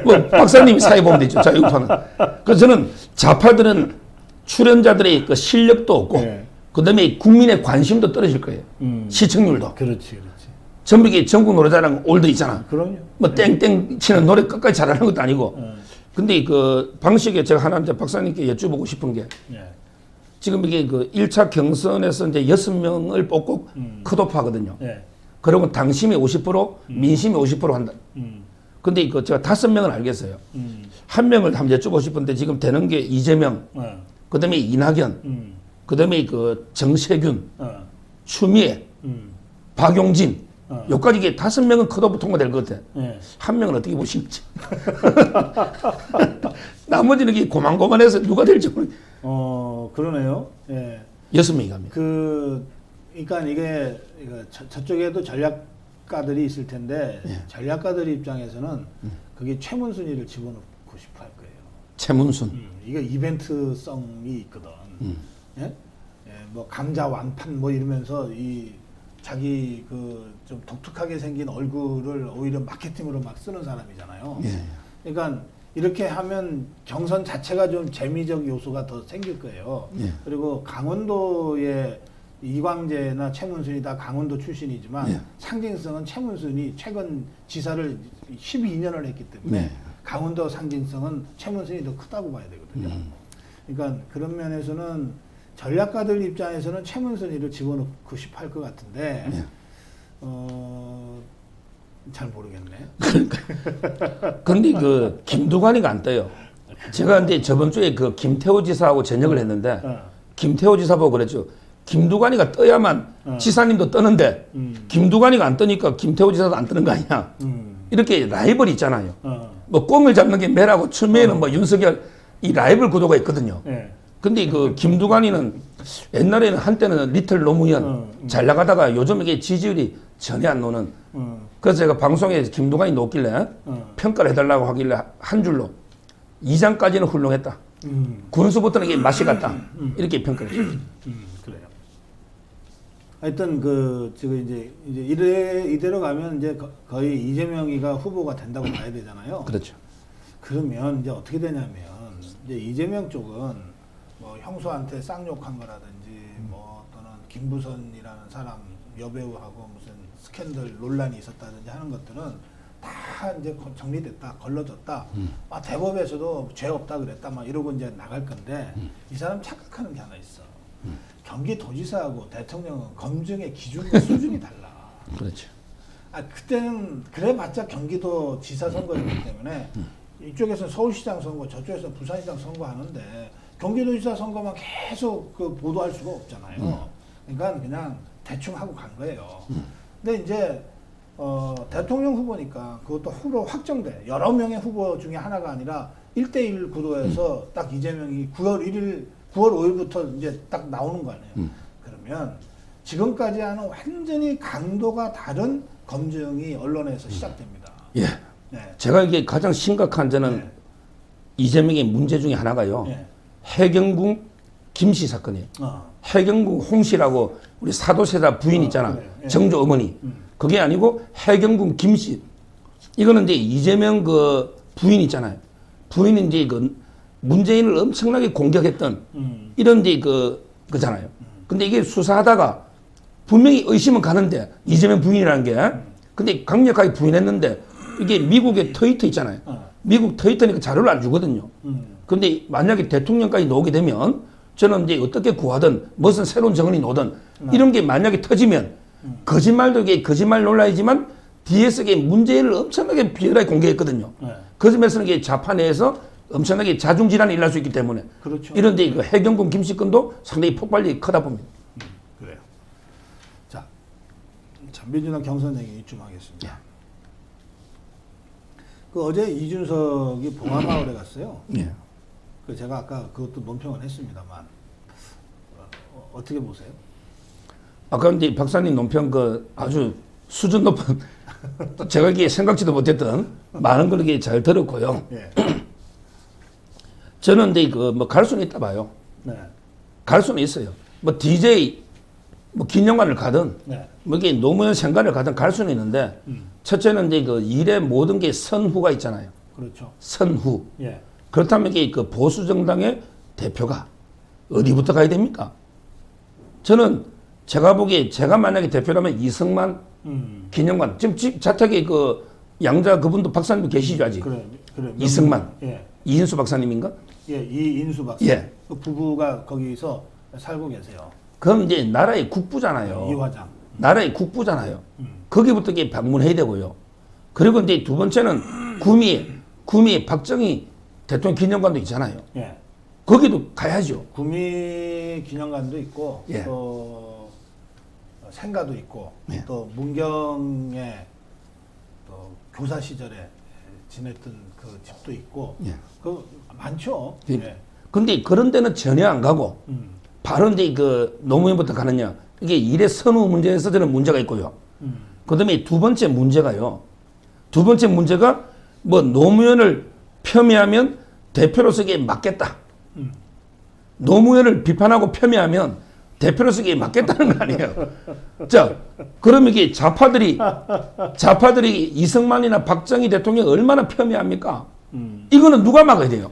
뭐 박사님이 사회 보면 되죠. 자유파는. 그래서 저는 좌파들은 출연자들의 그 실력도 없고 그다음에 국민의 관심도 떨어질 거예요. 시청률도. 그렇지. 전부 이게 전국 노래자랑 올드 있잖아. 그럼요. 뭐 땡땡 치는 노래 끝까지 잘하는 것도 아니고. 근데 그 방식에 제가 하나 이제 박사님께 여쭤보고 싶은 게 지금 이게 그 1차 경선에서 이제 6명을 뽑고 컷오프하거든요. 그러면 당심이 50%, 민심이 50% 한다. 근데 그 제가 5명은 알겠어요. 한 명을 한번 여쭤보고 싶은데 지금 되는 게 이재명, 그다음에 이낙연, 그다음에 그 정세균, 추미애, 박용진, 여기까지 이게 5명은 컷오프 통과될 것 같아. 한 명은 어떻게 보시는지. 나머지는 이게 고만고만해서 누가 될지 모르. 그러네요. 예. 6명이 갑니다. 그러니까 이게 저쪽에도 전략가들이 있을 텐데 전략가들 입장에서는 그게 최문순위를 집어넣고 싶어 할 거예요. 최문순. 이게 이벤트성이 있거든. 예? 예, 뭐 감자 완판 뭐 이러면서 이 자기 그 좀 독특하게 생긴 얼굴을 오히려 마케팅으로 막 쓰는 사람이잖아요. 예. 그러니까 이렇게 하면 경선 자체가 좀 재미적 요소가 더 생길 거예요. 예. 그리고 강원도의 이광재나 최문순이 다 강원도 출신이지만 예. 상징성은 최문순이 최근 지사를 12년을 했기 때문에 네. 강원도 상징성은 최문순이 더 크다고 봐야 되거든요. 그러니까 그런 면에서는 전략가들 입장에서는 최문순이를 집어넣고 싶어 할 것 같은데 예. 잘 모르겠네. 근데 그 김두관이가 안 떠요. 제가 근데 저번 주에 그 김태호 지사하고 저녁을 했는데 김태호 지사 보고 그랬죠. 김두관이가 떠야만 지사님도 떠는데 김두관이가 안 떠니까 김태호 지사도 안 뜨는 거 아니야. 이렇게 라이벌이 있잖아요. 뭐 꽁을 잡는 게 매라고 추미애는 뭐 윤석열 이 라이벌 구도가 있거든요. 예. 근데 그 김두관이는 옛날에는 한때는 리틀 노무현 잘 나가다가 요즘 이게 지지율이 전혀 안 노는. 그래서 제가 방송에 김두관이 높길래 평가를 해달라고 하길래 한 줄로 2장까지는 훌륭했다. 군수부터는 이게 맛이 갔다. 이렇게 평가를 했죠. 그래요. 하여튼 지금 이제 이대로 가면 이제 거의 이재명이가 후보가 된다고 봐야 되잖아요. 그렇죠. 그러면 이제 어떻게 되냐면 이제 이재명 쪽은 뭐 형수한테 쌍욕한 거라든지 뭐 또는 김부선이라는 사람 여배우하고 무슨 스캔들 논란이 있었다든지 하는 것들은 다 이제 정리됐다, 걸러졌다. 대법에서도 죄 없다 그랬다, 막 이러고 이제 나갈 건데 이 사람 착각하는 게 하나 있어. 경기도지사하고 대통령은 검증의 기준 수준이 달라. 그렇죠. 그때는 그래봤자 경기도 지사 선거였기 때문에 이쪽에서는 서울시장 선거, 저쪽에서는 부산시장 선거 하는데 경기도지사 선거만 계속 그 보도할 수가 없잖아요. 그러니까 그냥 대충 하고 간 거예요. 근데 이제 대통령 후보니까 그것도 후보 확정돼. 여러 명의 후보 중에 하나가 아니라 1대1 구도에서 딱 이재명이 9월 5일부터 이제 딱 나오는 거 아니에요. 그러면 지금까지 하는 완전히 강도가 다른 검증이 언론에서 시작됩니다. 예. 네. 제가 이게 가장 심각한 저는 네. 이재명의 문제 중에 하나가요. 네. 해경궁 김씨 사건이에요. 해경궁 홍씨라고 우리 사도세자 부인 있잖아. 그래요. 예. 정조 어머니. 그게 아니고 해경궁 김씨. 이거는 이제 이재명 그 부인 있잖아요. 부인이 이제 그 문재인을 엄청나게 공격했던 이런 이제 그잖아요. 근데 이게 수사하다가 분명히 의심은 가는데 이재명 부인이라는 게 근데 강력하게 부인했는데 이게 미국의 트위터 있잖아요. 미국 트위터니까 자료를 안 주거든요. 근데 만약에 대통령까지 나오게 되면 저는 이제 어떻게 구하든 무슨 새로운 정언이 나오든 이런 게 만약에 터지면 거짓말도 이게 거짓말 논란이지만 뒤에서 이게 문재인을 엄청나게 비열하게 공격했거든요. 그 점에서는 이게 좌파 내에서 엄청나게 자중질환이 일어날 수 있기 때문에 그렇죠. 이런데 그 해경궁 김씨건도 상당히 폭발력이 크다 봅니다. 그래요. 자, 민주당 경선 얘기 이쯤 하겠습니다. 그 어제 이준석이 봉화마을에 갔어요. 예. 그 제가 아까 그것도 논평을 했습니다만 어떻게 보세요? 아까 이제 박사님 논평 그 아주 수준 높은 제가 이게 생각지도 못했던 많은 걸 이렇게 잘 들었고요. 예. 저는 이제 그 뭐 갈 수는 있다 봐요. 네. 갈 수는 있어요. 뭐 DJ 뭐 기념관을 가든 네. 뭐 이게 노무현 생관을 가든 갈 수는 있는데 첫째는 이제 그 일의 모든 게 선후가 있잖아요. 그렇죠. 선후. 예. 그렇다면 이게 그 보수 정당의 대표가 어디부터 가야 됩니까? 저는 제가 보기에 제가 만약에 대표라면 이승만 기념관 지금 자택에 그 양자 그분도 박사님도 계시죠 아직. 그래. 이승만. 예. 이인수 박사님인가? 예, 이인수 박사. 예. 그 부부가 거기서 살고 계세요. 그럼 이제 나라의 국부잖아요. 이화장. 나라의 국부잖아요. 거기부터 이게 방문해야 되고요. 그리고 이제 두 번째는 구미 박정희 대통령 기념관도 있잖아요. 예. 거기도 가야죠. 구미 기념관도 있고 예. 또 생가도 있고 예. 또 문경에 또 교사 시절에 지냈던 그 집도 있고 예. 그 많죠. 예. 근데 그런 데는 전혀 안 가고 바로 이제 그 노무현부터 가느냐. 이게 일의 선호 문제에서 저는 문제가 있고요. 그 다음에 두 번째 문제가요. 두 번째 문제가 뭐 노무현을 폄훼하면 대표로서 이게 맞겠다. 노무현을 비판하고 폄훼하면 대표로서 이게 맞겠다는 거 아니에요. 자, 그럼 이게 좌파들이 이승만이나 박정희 대통령 얼마나 폄훼합니까? 이거는 누가 막아야 돼요?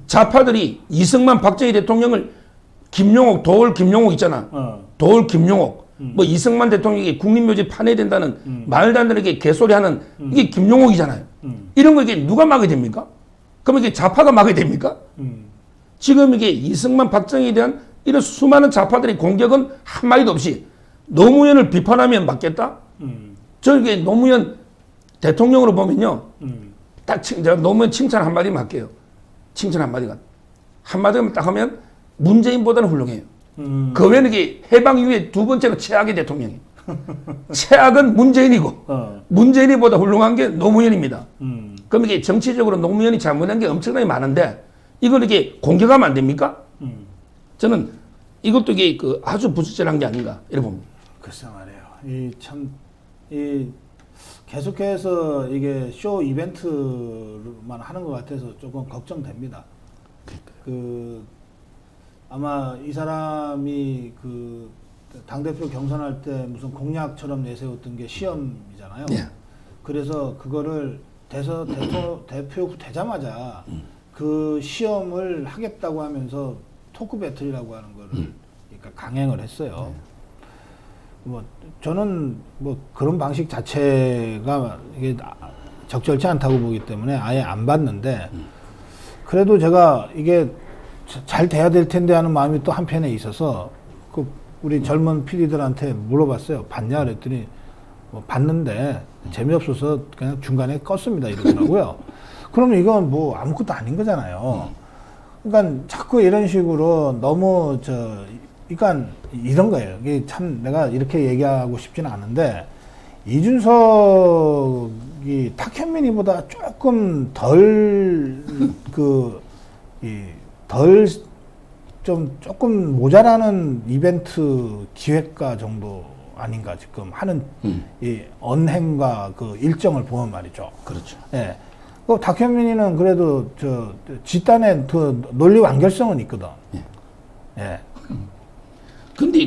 좌파들이 이승만, 박정희 대통령을 김용옥, 도올 김용옥 있잖아. 도올 김용옥. 뭐 이승만 대통령이 국립묘지 파내야 된다는 말도 안 되는 게 개소리하는 이게 김용옥이잖아요. 이런 거 이게 누가 막아야 됩니까? 그럼 이게 좌파가 막아야 됩니까? 지금 이게 이승만, 박정희에 대한 이런 수많은 좌파들의 공격은 한마디도 없이 노무현을 비판하면 맞겠다? 저게 노무현 대통령으로 보면요. 딱 제가 노무현 칭찬 한마디만 할게요. 칭찬 한마디가. 한마디만 딱 하면 문재인보다는 훌륭해요. 그 외에는 이게 해방 이후에 두 번째로 최악의 대통령이에요. 최악은 문재인이고 문재인이보다 훌륭한 게 노무현입니다. 그럼 이게 정치적으로 노무현이 잘못한 게 엄청나게 많은데 이걸 이게 공격하면 안 됩니까? 저는 이것도 이게 그 아주 부적절한 게 아닌가 이렇게 봅니다. 글쎄 말이에요. 이 계속해서 이게 쇼 이벤트만 하는 것 같아서 조금 걱정됩니다. 그 아마 이 사람이 그 당대표 경선할 때 무슨 공약처럼 내세웠던 게 시험이잖아요. 예. 그래서 그거를 대표 되자마자 그 시험을 하겠다고 하면서 토크 배틀이라고 하는 거를 그러니까 강행을 했어요. 뭐 저는 뭐 그런 방식 자체가 이게 적절치 않다고 보기 때문에 아예 안 봤는데 그래도 제가 이게 잘 돼야 될 텐데 하는 마음이 또 한편에 있어서 그 우리 젊은 PD들한테 물어봤어요. 봤냐 그랬더니 뭐 봤는데 재미없어서 그냥 중간에 껐습니다 이러더라고요. 그러면 이건 뭐 아무것도 아닌 거잖아요. 그러니까 자꾸 이런 식으로 너무 그러니까 이런 거예요. 이게 참 내가 이렇게 얘기하고 싶지는 않은데 이준석이 탁현민이보다 조금 조금 모자라는 이벤트 기획가 정도 아닌가 지금 하는 이 언행과 그 일정을 보면 말이죠. 그렇죠. 예. 그 탁현민이는 그래도 집단의 그 논리 완결성은 있거든. 예. 근데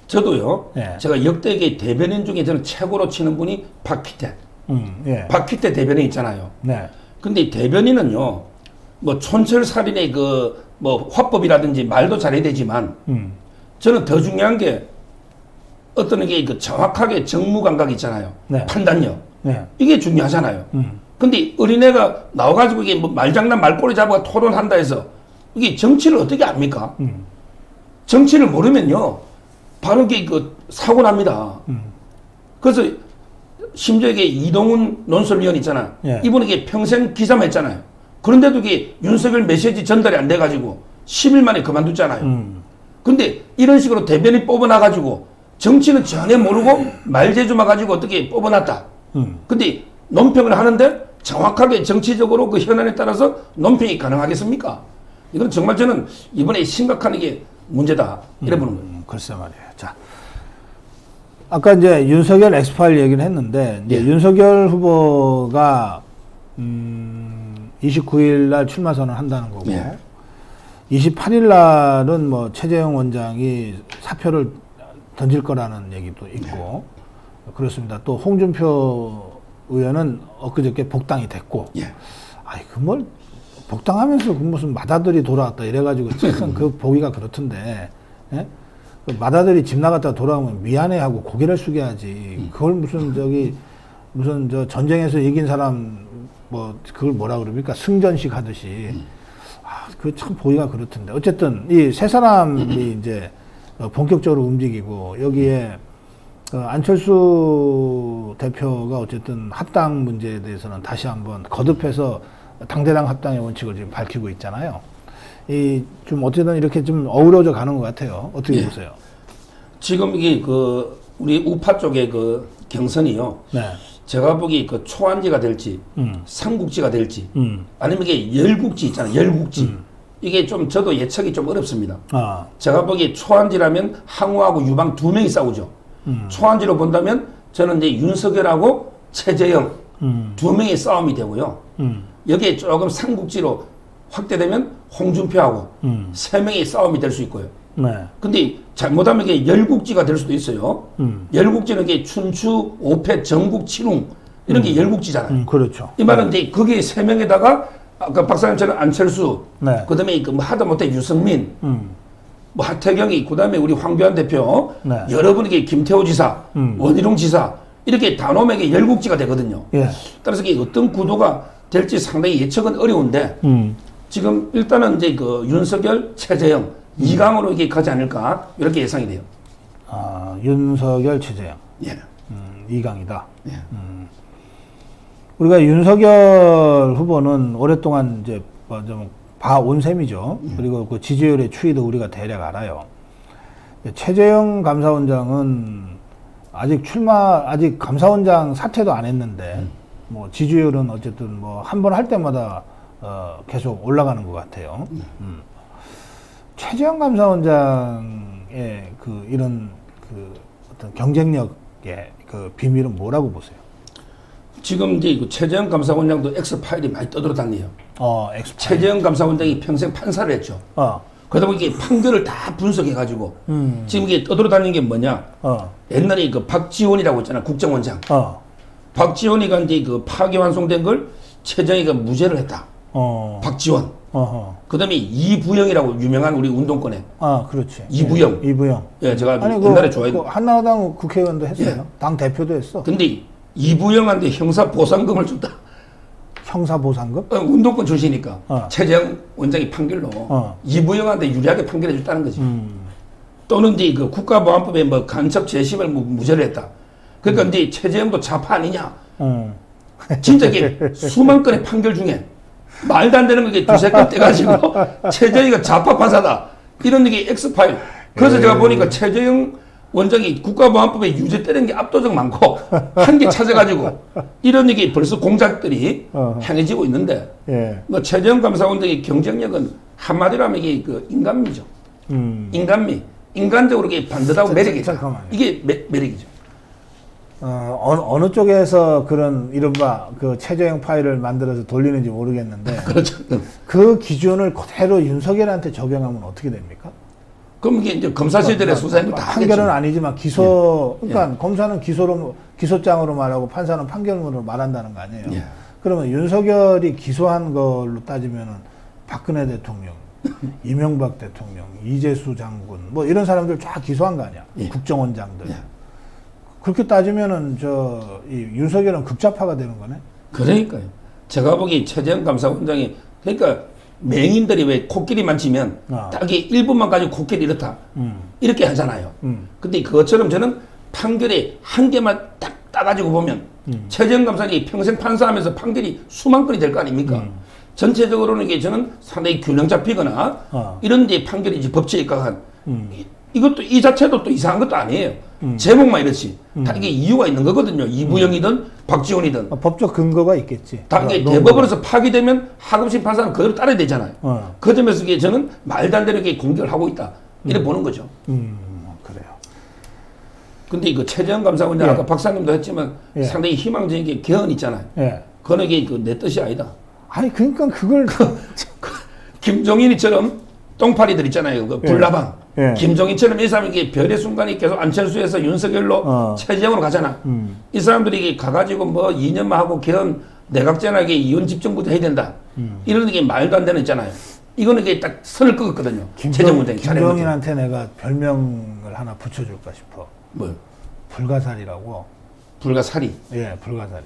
저도요. 예. 제가 역대계 대변인 중에 저는 최고로 치는 분이 박희태. 예. 박희태 대변인 있잖아요. 네. 근데 대변인은요. 뭐 촌철살인의 뭐 화법이라든지 말도 잘해야 되지만 저는 더 중요한 게 어떤 게 정확하게 정무 감각이 있잖아요. 네. 판단력. 네. 이게 중요하잖아요. 근데 어린애가 나와가지고 이게 뭐 말장난 말꼬리 잡아가 토론한다 해서 이게 정치를 어떻게 압니까? 정치를 모르면요. 바로 이게 사고 납니다. 그래서 심지어 이게 이동훈 논설위원 있잖아. 예. 이분은 이게 평생 기자만 했잖아요. 그런데도 이게 윤석열 메시지 전달이 안 돼가지고 10일 만에 그만뒀잖아요. 근데 이런 식으로 대변인 뽑아놔가지고 정치는 전혀 모르고 말재주만 가지고 어떻게 뽑아놨다. 근데 논평을 하는데 정확하게 정치적으로 그 현안에 따라서 논평이 가능하겠습니까? 이건 정말 저는 이번에 심각한 이게 문제다. 이래 보는 거예요. 글쎄 말이에요. 자. 아까 이제 윤석열 엑스파일 얘기를 했는데, 이제 예. 윤석열 후보가, 29일 날 출마 선언을 한다는 거고, 예. 28일 날은 뭐 최재형 원장이 사표를 던질 거라는 얘기도 있고, 그렇습니다. 또 홍준표 의원은 엊그저께 복당이 됐고, 예. 아이, 복당하면서 무슨 맏아들이 돌아왔다 이래가지고 참 그 보기가 그렇던데, 예? 그 맏아들이 집 나갔다 돌아오면 미안해하고 고개를 숙여야지. 그걸 무슨 전쟁에서 이긴 사람 그걸 뭐라 그럽니까? 승전식 하듯이. 그 참 보기가 그렇던데. 어쨌든 이 세 사람이 이제 본격적으로 움직이고 여기에 안철수 대표가 어쨌든 합당 문제에 대해서는 다시 한번 거듭해서 당대당 합당의 원칙을 지금 밝히고 있잖아요. 이 좀 어쨌든 이렇게 좀 어우러져 가는 것 같아요. 어떻게 보세요? 지금 이게 우리 우파 쪽의 경선이요. 네. 제가 보기 초안지가 될지, 삼국지가 될지, 아니면 이게 열국지 있잖아요. 열국지. 이게 좀 저도 예측이 좀 어렵습니다. 제가 보기에 초안지라면 항우하고 유방 두 명이 싸우죠. 초안지로 본다면 저는 이제 윤석열하고 최재형 두 명의 싸움이 되고요. 여기에 조금 삼국지로 확대되면 홍준표하고 세 명의 싸움이 될 수 있고요. 네. 근데 잘못하면 이게 열국지가 될 수도 있어요. 열국지는 이게 춘추, 오패, 정국, 칠웅 이런 게 열국지잖아요. 그렇죠. 이 말은 이제 거기에 세 명에다가 아까 박사님처럼 안철수, 네. 그다음에 하다못해 유승민, 뭐 하태경이, 그다음에 우리 황교안 대표, 네. 여러분에게 김태호 지사, 원희룡 지사 이렇게 단호하게 열국지가 되거든요. 예. 따라서 이게 어떤 구도가 될지 상당히 예측은 어려운데 지금 일단은 이제 윤석열, 최재형 2강으로 이게 가지 않을까 이렇게 예상이 돼요. 윤석열, 최재형. 예. 2강이다. 예. 우리가 윤석열 후보는 오랫동안 이제 좀 봐온 셈이죠. 그리고 그 지지율의 추이도 우리가 대략 알아요. 최재형 감사원장은 아직 감사원장 사퇴도 안 했는데 뭐 지지율은 어쨌든 뭐 한 번 할 때마다 계속 올라가는 것 같아요. 최재형 감사원장의 이런 어떤 경쟁력의 비밀은 뭐라고 보세요? 지금 이제 최재형 감사원장도 엑스파일이 많이 떠돌아다녀요. 엑스파일. 최재형 감사원장이 평생 판사를 했죠. 그러다 보니 이게 판결을 다 분석해가지고 지금 이게 떠돌아다니는 게 뭐냐? 옛날에 박지원이라고 있잖아, 국정원장. 박지원이가 이제 파기환송된 걸 최재형이가 무죄를 했다. 박지원. 그다음에 이부영이라고 유명한 우리 운동권에. 그렇지. 이부영. 이부영. 예, 제가 옛날에 좋아했는데. 한나라당 국회의원도 했어요. 예. 당 대표도 했어. 근데 이부영한테 형사 보상금을 줬다. 형사 보상금? 운동권 출신이니까 최재형 원장이 판결로 이부영한테 유리하게 판결해 줬다는 거지. 또는 이제 국가보안법에 뭐 간첩 재심을 무죄를 했다. 그러니까 이제 최재형도 좌파 아니냐? 진짜 이게 수만 건의 판결 중에 말도 안 되는 게 두세 건 떼가지고 최재형이가 좌파 판사다. 이런 게 엑스파일. 그래서 제가 보니까 최재형 원장이 국가보안법에 유죄 때리는 게 압도적 많고 한 개 찾아가지고 이런 얘기 벌써 공작들이 행해지고 있는데 뭐 최재형 감사원장의 경쟁력은 한마디로 하면 이게 인간미죠. 인간미. 인간적으로 이게 반듯하고 매력이죠. 이게 매력이죠. 어느 쪽에서 그런 이른바 최재형 파일을 만들어서 돌리는지 모르겠는데 그렇죠. 그 기준을 그대로 윤석열한테 적용하면 어떻게 됩니까? 그럼 이게 이제 검사실들의 수사는 다 판결은 하겠죠. 아니지만 그러니까 검사는 기소장으로 말하고 판사는 판결문으로 말한다는 거 아니에요. 그러면 윤석열이 기소한 걸로 따지면은 박근혜 대통령, 이명박 대통령, 이재수 장군 뭐 이런 사람들 쫙 기소한 거 아니야. 국정원장들. 그렇게 따지면은 이 윤석열은 극좌파가 되는 거네. 그러니까요. 제가 보기 최재형 감사원장이 그러니까 맹인들이 왜 코끼리만 치면 딱이 1분만 가지고 코끼리 이렇다. 이렇게 하잖아요. 근데 그것처럼 저는 판결에 한 개만 딱 따가지고 보면 최재형 감사장이 평생 판사하면서 판결이 수만 건이 될 거 아닙니까? 전체적으로는 이게 저는 상당히 균형 잡히거나 이런 데 판결이 이제 법치에 입각한 이것도 이 자체도 또 이상한 것도 아니에요. 제목만 이렇지. 다 이게 이유가 있는 거거든요. 이부영이든 박지원이든. 법적 근거가 있겠지. 다 이게 대법원에서 파기되면 하급심 판사는 그대로 따라야 되잖아요. 그 점에서 이게 저는 말도 안 되는 게 공격을 하고 있다. 이렇게 보는 거죠. 그래요. 근데 최재형 감사원장 아까 박사님도 했지만 상당히 희망적인 게 개헌 있잖아요. 그거는 이게 내 뜻이 아니다. 아니 그러니까 그걸 김종인이처럼 똥파리들 있잖아요. 불나방. 김종인처럼 이 사람이 이게 별의 순간이 계속 안철수에서 윤석열로 최재형으로 가잖아. 이 사람들이 이게 가가지고 뭐 2년만 하고 개헌 내각제나게 이혼 집정부터 해야 된다. 이런 게 말도 안 되는 있잖아요. 이거는 이게 딱 선을 끄었거든요. 최재형 원장이. 김종인한테 내가 별명을 하나 붙여줄까 싶어. 뭐? 불가사리라고. 불가사리. 예, 불가사리.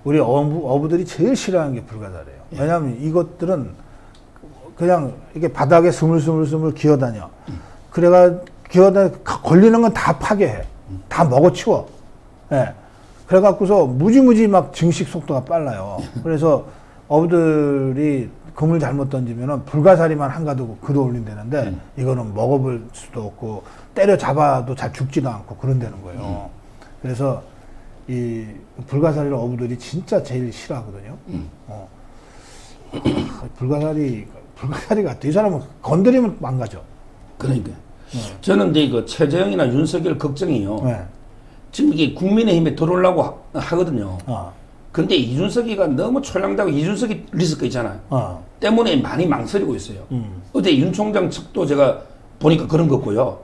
우리 어부들이 제일 싫어하는 게 불가사리예요. 왜냐하면 이것들은 그냥 이렇게 바닥에 스물스물 기어다녀. 기어다 걸리는 건 다 파괴해. 다 먹어치워. 예. 그래갖고서 무지무지 막 증식 속도가 빨라요. 그래서 어부들이 금을 잘못 던지면은 불가사리만 한가두고 그도 올린다는데 이거는 먹어볼 수도 없고 때려 잡아도 잘 죽지도 않고 그런다는 거예요. 그래서 이 불가사리를 어부들이 진짜 제일 싫어하거든요. 불가사리 같아. 이 사람은 건드리면 망가져. 그러니까 저는 이제 그 최재형이나 윤석열 걱정이요. 네. 지금 이게 국민의힘에 들어오려고 하거든요. 근데 이준석이가 너무 촐랑대고 이준석이 리스크 있잖아요. 때문에 많이 망설이고 있어요. 어제 윤 총장 측도 제가 보니까 그런 거 같고요.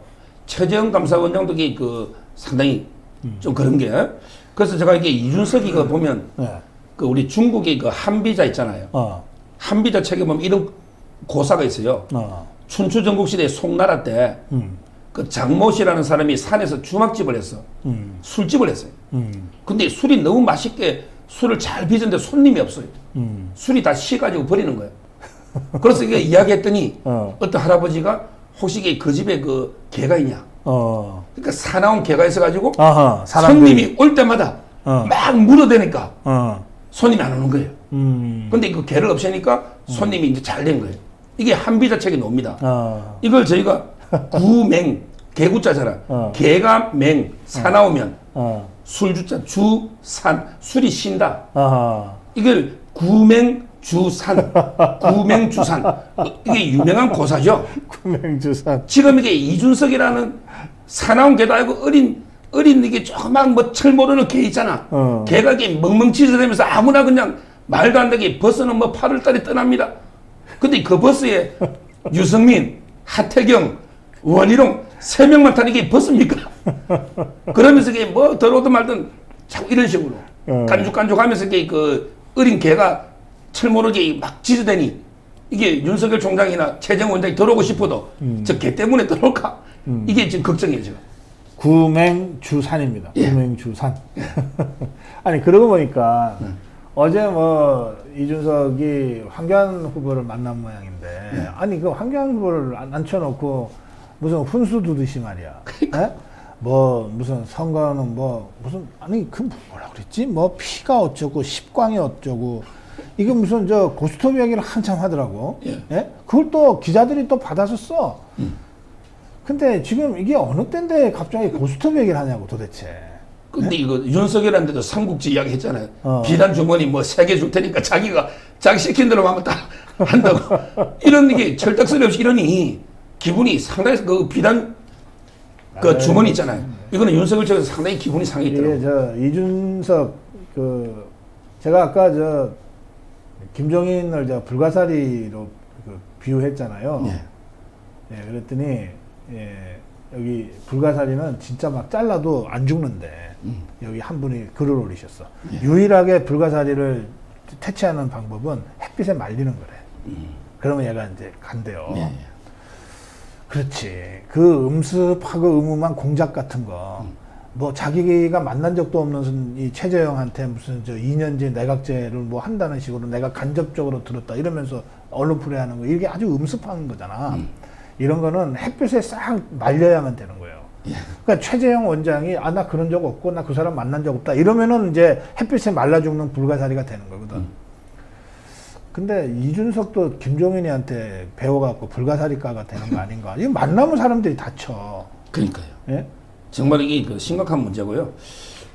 최재형 감사원장도 이게 그 상당히 좀 그런 게. 그래서 제가 이게 이준석이가 보면 그 우리 중국의 그 한비자 있잖아요. 한비자 책에 보면 이런 고사가 있어요. 춘추 전국시대 송나라 때 그 장모씨라는 사람이 산에서 주막집을 했어. 술집을 했어요. 근데 술이 너무 맛있게 술을 잘 빚었는데 손님이 없어요. 술이 다 식어가지고 버리는 거예요. 그래서 이게 이야기했더니 어떤 할아버지가 혹시 이게 그 집에 그 개가 있냐. 그러니까 사나운 개가 있어가지고 손님이 올 때마다 막 물어대니까 손님이 안 오는 거예요. 근데 그 개를 없애니까 손님이 이제 잘 된 거예요. 이게 한비자 책에 나옵니다. 이걸 저희가 구맹, 개구자잖아. 개가 맹, 사 나오면 술주자, 주, 산, 술이 쉰다. 이걸 구맹주산, 구맹주산. 이게 유명한 고사죠. 구맹주산. 지금 이게 이준석이라는 사나운 개도 아니고 어린 이게 조그만 뭐 철 모르는 개 있잖아. 개가 이게 멍멍치즈되면서 아무나 그냥 말도 안 되게 버스는 뭐 8월 달에 떠납니다. 근데 그 버스에 유승민, 하태경, 원희룡 3명만 타는 게 버스입니까? 그러면서 이게 뭐 들어오든 말든 자꾸 이런 식으로 깐죽깐죽 하면서 이게 그 어린 개가 철 모르게 막 지저대니 이게 윤석열 총장이나 최재형 원장이 들어오고 싶어도 저 개 때문에 들어올까? 이게 지금 걱정이에요, 지금. 구맹주산입니다. 구맹주산. 아니, 그러고 보니까 어제 뭐 이준석이 황교안 후보를 만난 모양인데 아니 그 황교안 후보를 앉혀놓고 무슨 훈수 두듯이 말이야. 에? 뭐 무슨 선거는 뭐 무슨 아니 그 뭐라 그랬지? 뭐 피가 어쩌고 십광이 어쩌고 이게 무슨 저 고스톱 얘기를 한참 하더라고. 예? 그걸 또 기자들이 또 받아서 써. 근데 지금 이게 어느 때인데 갑자기 고스톱 얘기를 하냐고 도대체. 근데 이거 윤석열한테도 삼국지 이야기 했잖아요. 비단 주머니 뭐 3개 줄 테니까 자기가 자기 시킨 대로 하면 다 한다고. 이런 게 철딱서리 없이 이러니 기분이 상당히 그 비단 그 주머니 있잖아요. 이거는 윤석열 측에서 상당히 기분이 상해 있더라고요. 이게 저 이준석 그 제가 아까 저 김종인을 저 불가사리로 그 비유했잖아요. 예, 그랬더니 예, 여기 불가사리는 진짜 막 잘라도 안 죽는데 여기 한 분이 글을 올리셨어. 유일하게 불가사리를 퇴치하는 방법은 햇빛에 말리는 거래. 그러면 얘가 이제 간대요. 그렇지. 그 음습하고 음음한 공작 같은 거. 뭐 자기가 만난 적도 없는 이 최재형한테 무슨 저 2년제 내각제를 뭐 한다는 식으로 내가 간접적으로 들었다 이러면서 언론 플레이하는 거 이게 아주 음습한 거잖아. 이런 거는 햇빛에 싹 말려야만 되는 거예요. 그러니까 최재형 원장이 아 나 그런 적 없고 나 그 사람 만난 적 없다 이러면은 이제 햇빛에 말라 죽는 불가사리가 되는 거거든. 근데 이준석도 김종인이한테 배워갖고 불가사리가가 되는 거 아닌가? 이거 만나면 사람들이 다쳐. 그러니까요. 예? 정말 이게 그 심각한 문제고요.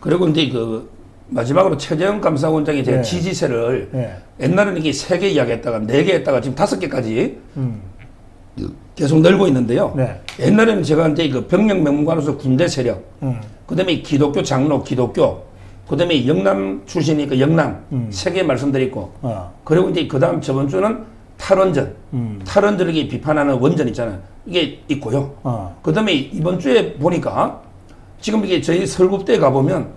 그리고 이제 그 마지막으로 최재형 감사원장이 제 지지세를 옛날에는 이게 3개 이야기했다가 4개 했다가 지금 5개까지 계속 늘고 있는데요. 옛날에는 제가 이제 그 병력 명문관으로서 군대 세력, 그다음에 기독교 장로, 기독교, 그다음에 영남 출신이니까 영남 3개 말씀드렸고, 그리고 이제 그다음 저번 주는 탈원전, 탈원전에게 비판하는 원전 있잖아요. 이게 있고요. 그다음에 이번 주에 보니까 지금 이게 저희 서울국대에 가보면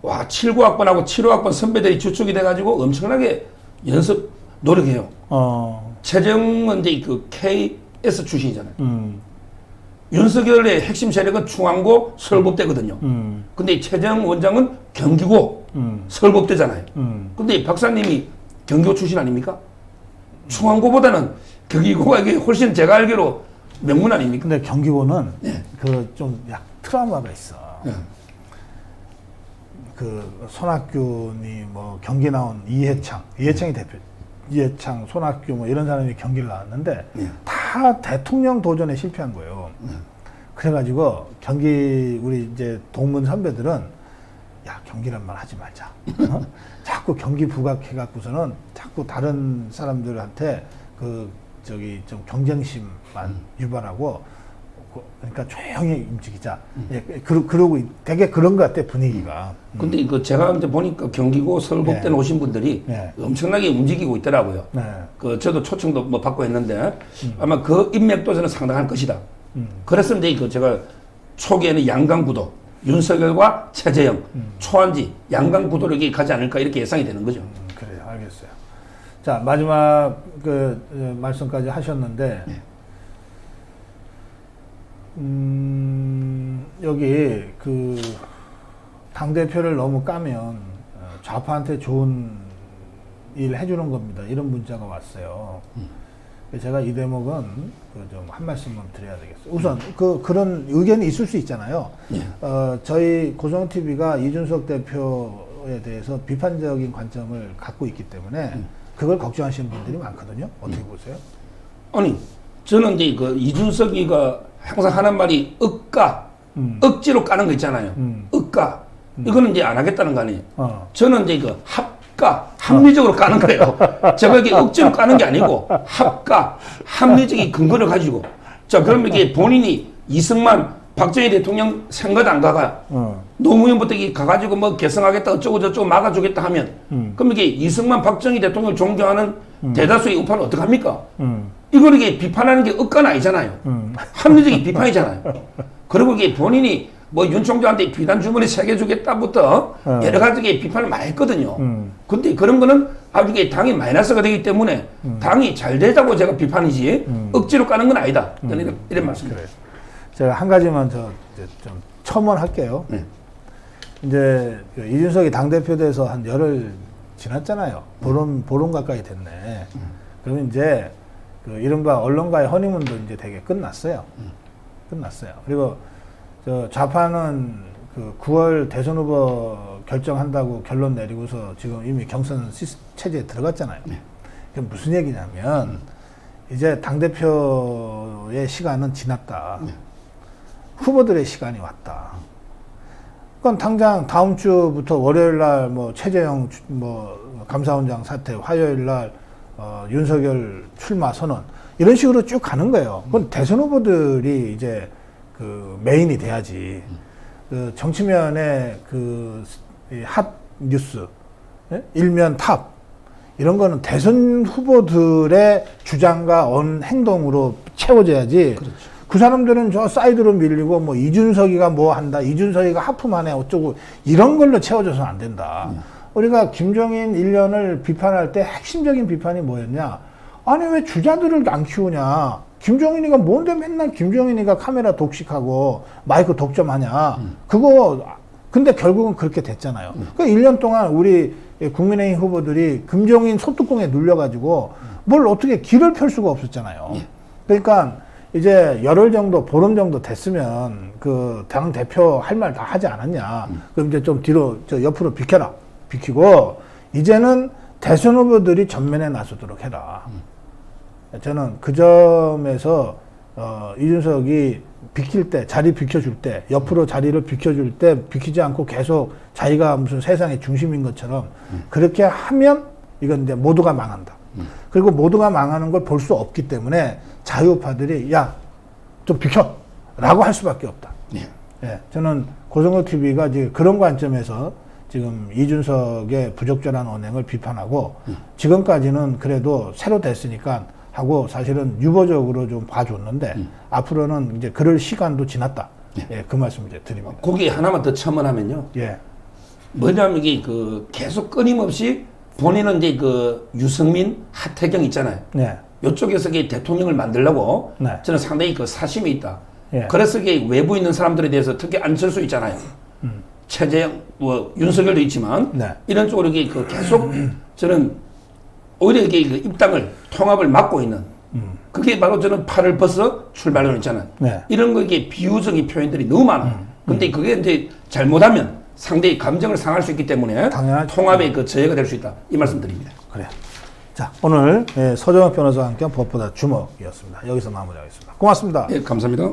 와 79학번하고 75학번 선배들이 주축이 돼가지고 엄청나게 연습 노력해요. 최재형은 이제 그 KS 출신이잖아요. 윤석열의 핵심 세력은 중앙고 서울법대거든요. 근데 최재형 원장은 경기고 서울법대잖아요. 근데 박사님이 경기고 출신 아닙니까? 중앙고보다는 경기고가 이게 훨씬 제가 알기로 명문 아닙니까? 근데 경기고는 그 좀 약 트라우마가 있어. 그 손학규니 뭐 경기 나온 이해창이 대표, 이해창, 손학규 뭐 이런 사람이 경기를 나왔는데 다 대통령 도전에 실패한 거예요. 그래가지고 우리 이제 동문 선배들은 야, 경기란 말 하지 말자. 자꾸 경기 부각해갖고서는 자꾸 다른 사람들한테 좀 경쟁심만 유발하고, 그러니까 조용히 움직이자. 예, 그러고 되게 그런 것 같아, 분위기가. 근데 제가 이제 보니까 경기고 서울국대는 오신 분들이 엄청나게 움직이고 있더라고요. 저도 초청도 뭐 받고 했는데 아마 그 인맥도 저는 상당할 것이다. 그래서 이제 제가 초기에는 양강구도, 윤석열과 최재형, 초안지, 양강구도력이 가지 않을까 이렇게 예상이 되는 거죠. 그래요, 알겠어요. 자, 마지막 말씀까지 하셨는데, 여기 당대표를 너무 까면 좌파한테 좋은 일 해주는 겁니다. 이런 문자가 왔어요. 제가 이 대목은 좀 한 말씀만 드려야 되겠어요. 우선 그런 의견이 있을 수 있잖아요. 저희 고정TV가 이준석 대표에 대해서 비판적인 관점을 갖고 있기 때문에 그걸 걱정하시는 분들이 많거든요. 어떻게 보세요? 아니, 저는 이제 이준석이가 항상 하는 말이 억지로 까는 거 있잖아요. 이거는 이제 안 하겠다는 거 아니에요. 저는 이제 합리적으로 까는 거예요. 제가 이게 억지로 까는 게 아니고 합리적인 근거를 가지고. 자, 그러면 이게 본인이 이승만, 박정희 대통령 생각 안 가가 노무현부터 가가지고 뭐 개성하겠다 어쩌고 저쩌고 막아주겠다 하면 그럼 이게 이승만, 박정희 대통령을 존경하는 대다수의 우파는 어떡합니까? 이걸 이게 비판하는 게 억가는 아니잖아요. 합리적인 비판이잖아요. 그리고 이게 본인이 뭐 윤 총장한테 비단 주머니 3개 주겠다부터 여러 가지 비판을 많이 했거든요. 근데 그런 거는 아주 당이 마이너스가 되기 때문에 당이 잘 되자고 제가 비판이지 억지로 까는 건 아니다. 저는 이런 말씀입니다. 제가 한 가지만 좀 첨언할게요. 이제 이준석이 당대표 돼서 한 열흘 지났잖아요. 보름 가까이 됐네. 그러면 이제 이른바 언론가의 허니문도 이제 되게 끝났어요. 그리고 좌파는 9월 대선 후보 결정한다고 결론 내리고서 지금 이미 경선 체제에 들어갔잖아요. 그게 무슨 얘기냐면 이제 당대표의 시간은 지났다. 후보들의 시간이 왔다. 그건 당장 다음 주부터 월요일 날 최재형 감사원장 사퇴, 화요일 날 윤석열 출마 선언 이런 식으로 쭉 가는 거예요. 그건 대선 후보들이 이제 메인이 돼야지. 정치면의 핫 뉴스, 일면 탑 이런 거는 대선 후보들의 주장과 행동으로 채워져야지. 그렇죠. 그 사람들은 저 사이드로 밀리고 이준석이가 뭐 한다, 이준석이가 하품하네 어쩌고 이런 걸로 채워져서는 안 된다. 우리가 김종인 1년을 비판할 때 핵심적인 비판이 뭐였냐? 아니 왜 주자들을 안 키우냐? 김종인이가 뭔데 맨날 김종인이가 카메라 독식하고 마이크 독점하냐? 근데 결국은 그렇게 됐잖아요. 그 1년 동안 우리 국민의힘 후보들이 김종인 소뚜껑에 눌려가지고 뭘 어떻게 길을 펼 수가 없었잖아요. 그러니까 이제 열흘 정도, 보름 정도 됐으면 당 대표 할 말 다 하지 않았냐. 그럼 이제 좀 뒤로, 옆으로 비키고, 이제는 대선 후보들이 전면에 나서도록 해라. 저는 그 점에서, 이준석이 비킬 때, 자리 비켜줄 때, 옆으로 자리를 비켜줄 때, 비키지 않고 계속 자기가 무슨 세상의 중심인 것처럼, 그렇게 하면, 이건 이제 모두가 망한다. 그리고 모두가 망하는 걸 볼 수 없기 때문에 자유파들이 야, 좀 비켜! 라고 할 수밖에 없다. 예, 저는 고성호TV가 지금 그런 관점에서 지금 이준석의 부적절한 언행을 비판하고 지금까지는 그래도 새로 됐으니까 하고 사실은 유보적으로 좀 봐줬는데 앞으로는 이제 그럴 시간도 지났다. 예, 그 말씀 이제 드립니다. 거기에 하나만 더 첨언하면요. 예. 뭐냐면 이게 계속 끊임없이 본인은 이제 유승민, 하태경 있잖아요. 네. 이쪽에서 대통령을 만들려고 네. 저는 상당히 사심이 있다. 예. 그래서 외부 있는 사람들에 대해서 특히 안철수 있잖아요. 최재형, 윤석열도 있지만 네. 이런 쪽으로 계속 저는 오히려 입당을 통합을 막고 있는 그게 바로 저는 팔을 벗어 출발론 있잖아요. 네. 이런 거 이게 비유적인 표현들이 너무 많아요. 근데 그게 이제 잘못하면 상대의 감정을 상할 수 있기 때문에 당연하죠. 통합의 그 저해가 될 수 있다. 이 말씀 드립니다. 그래요. 자, 오늘 서정혁 변호사와 함께한 법보다 주먹이었습니다. 여기서 마무리하겠습니다. 고맙습니다. 예, 감사합니다.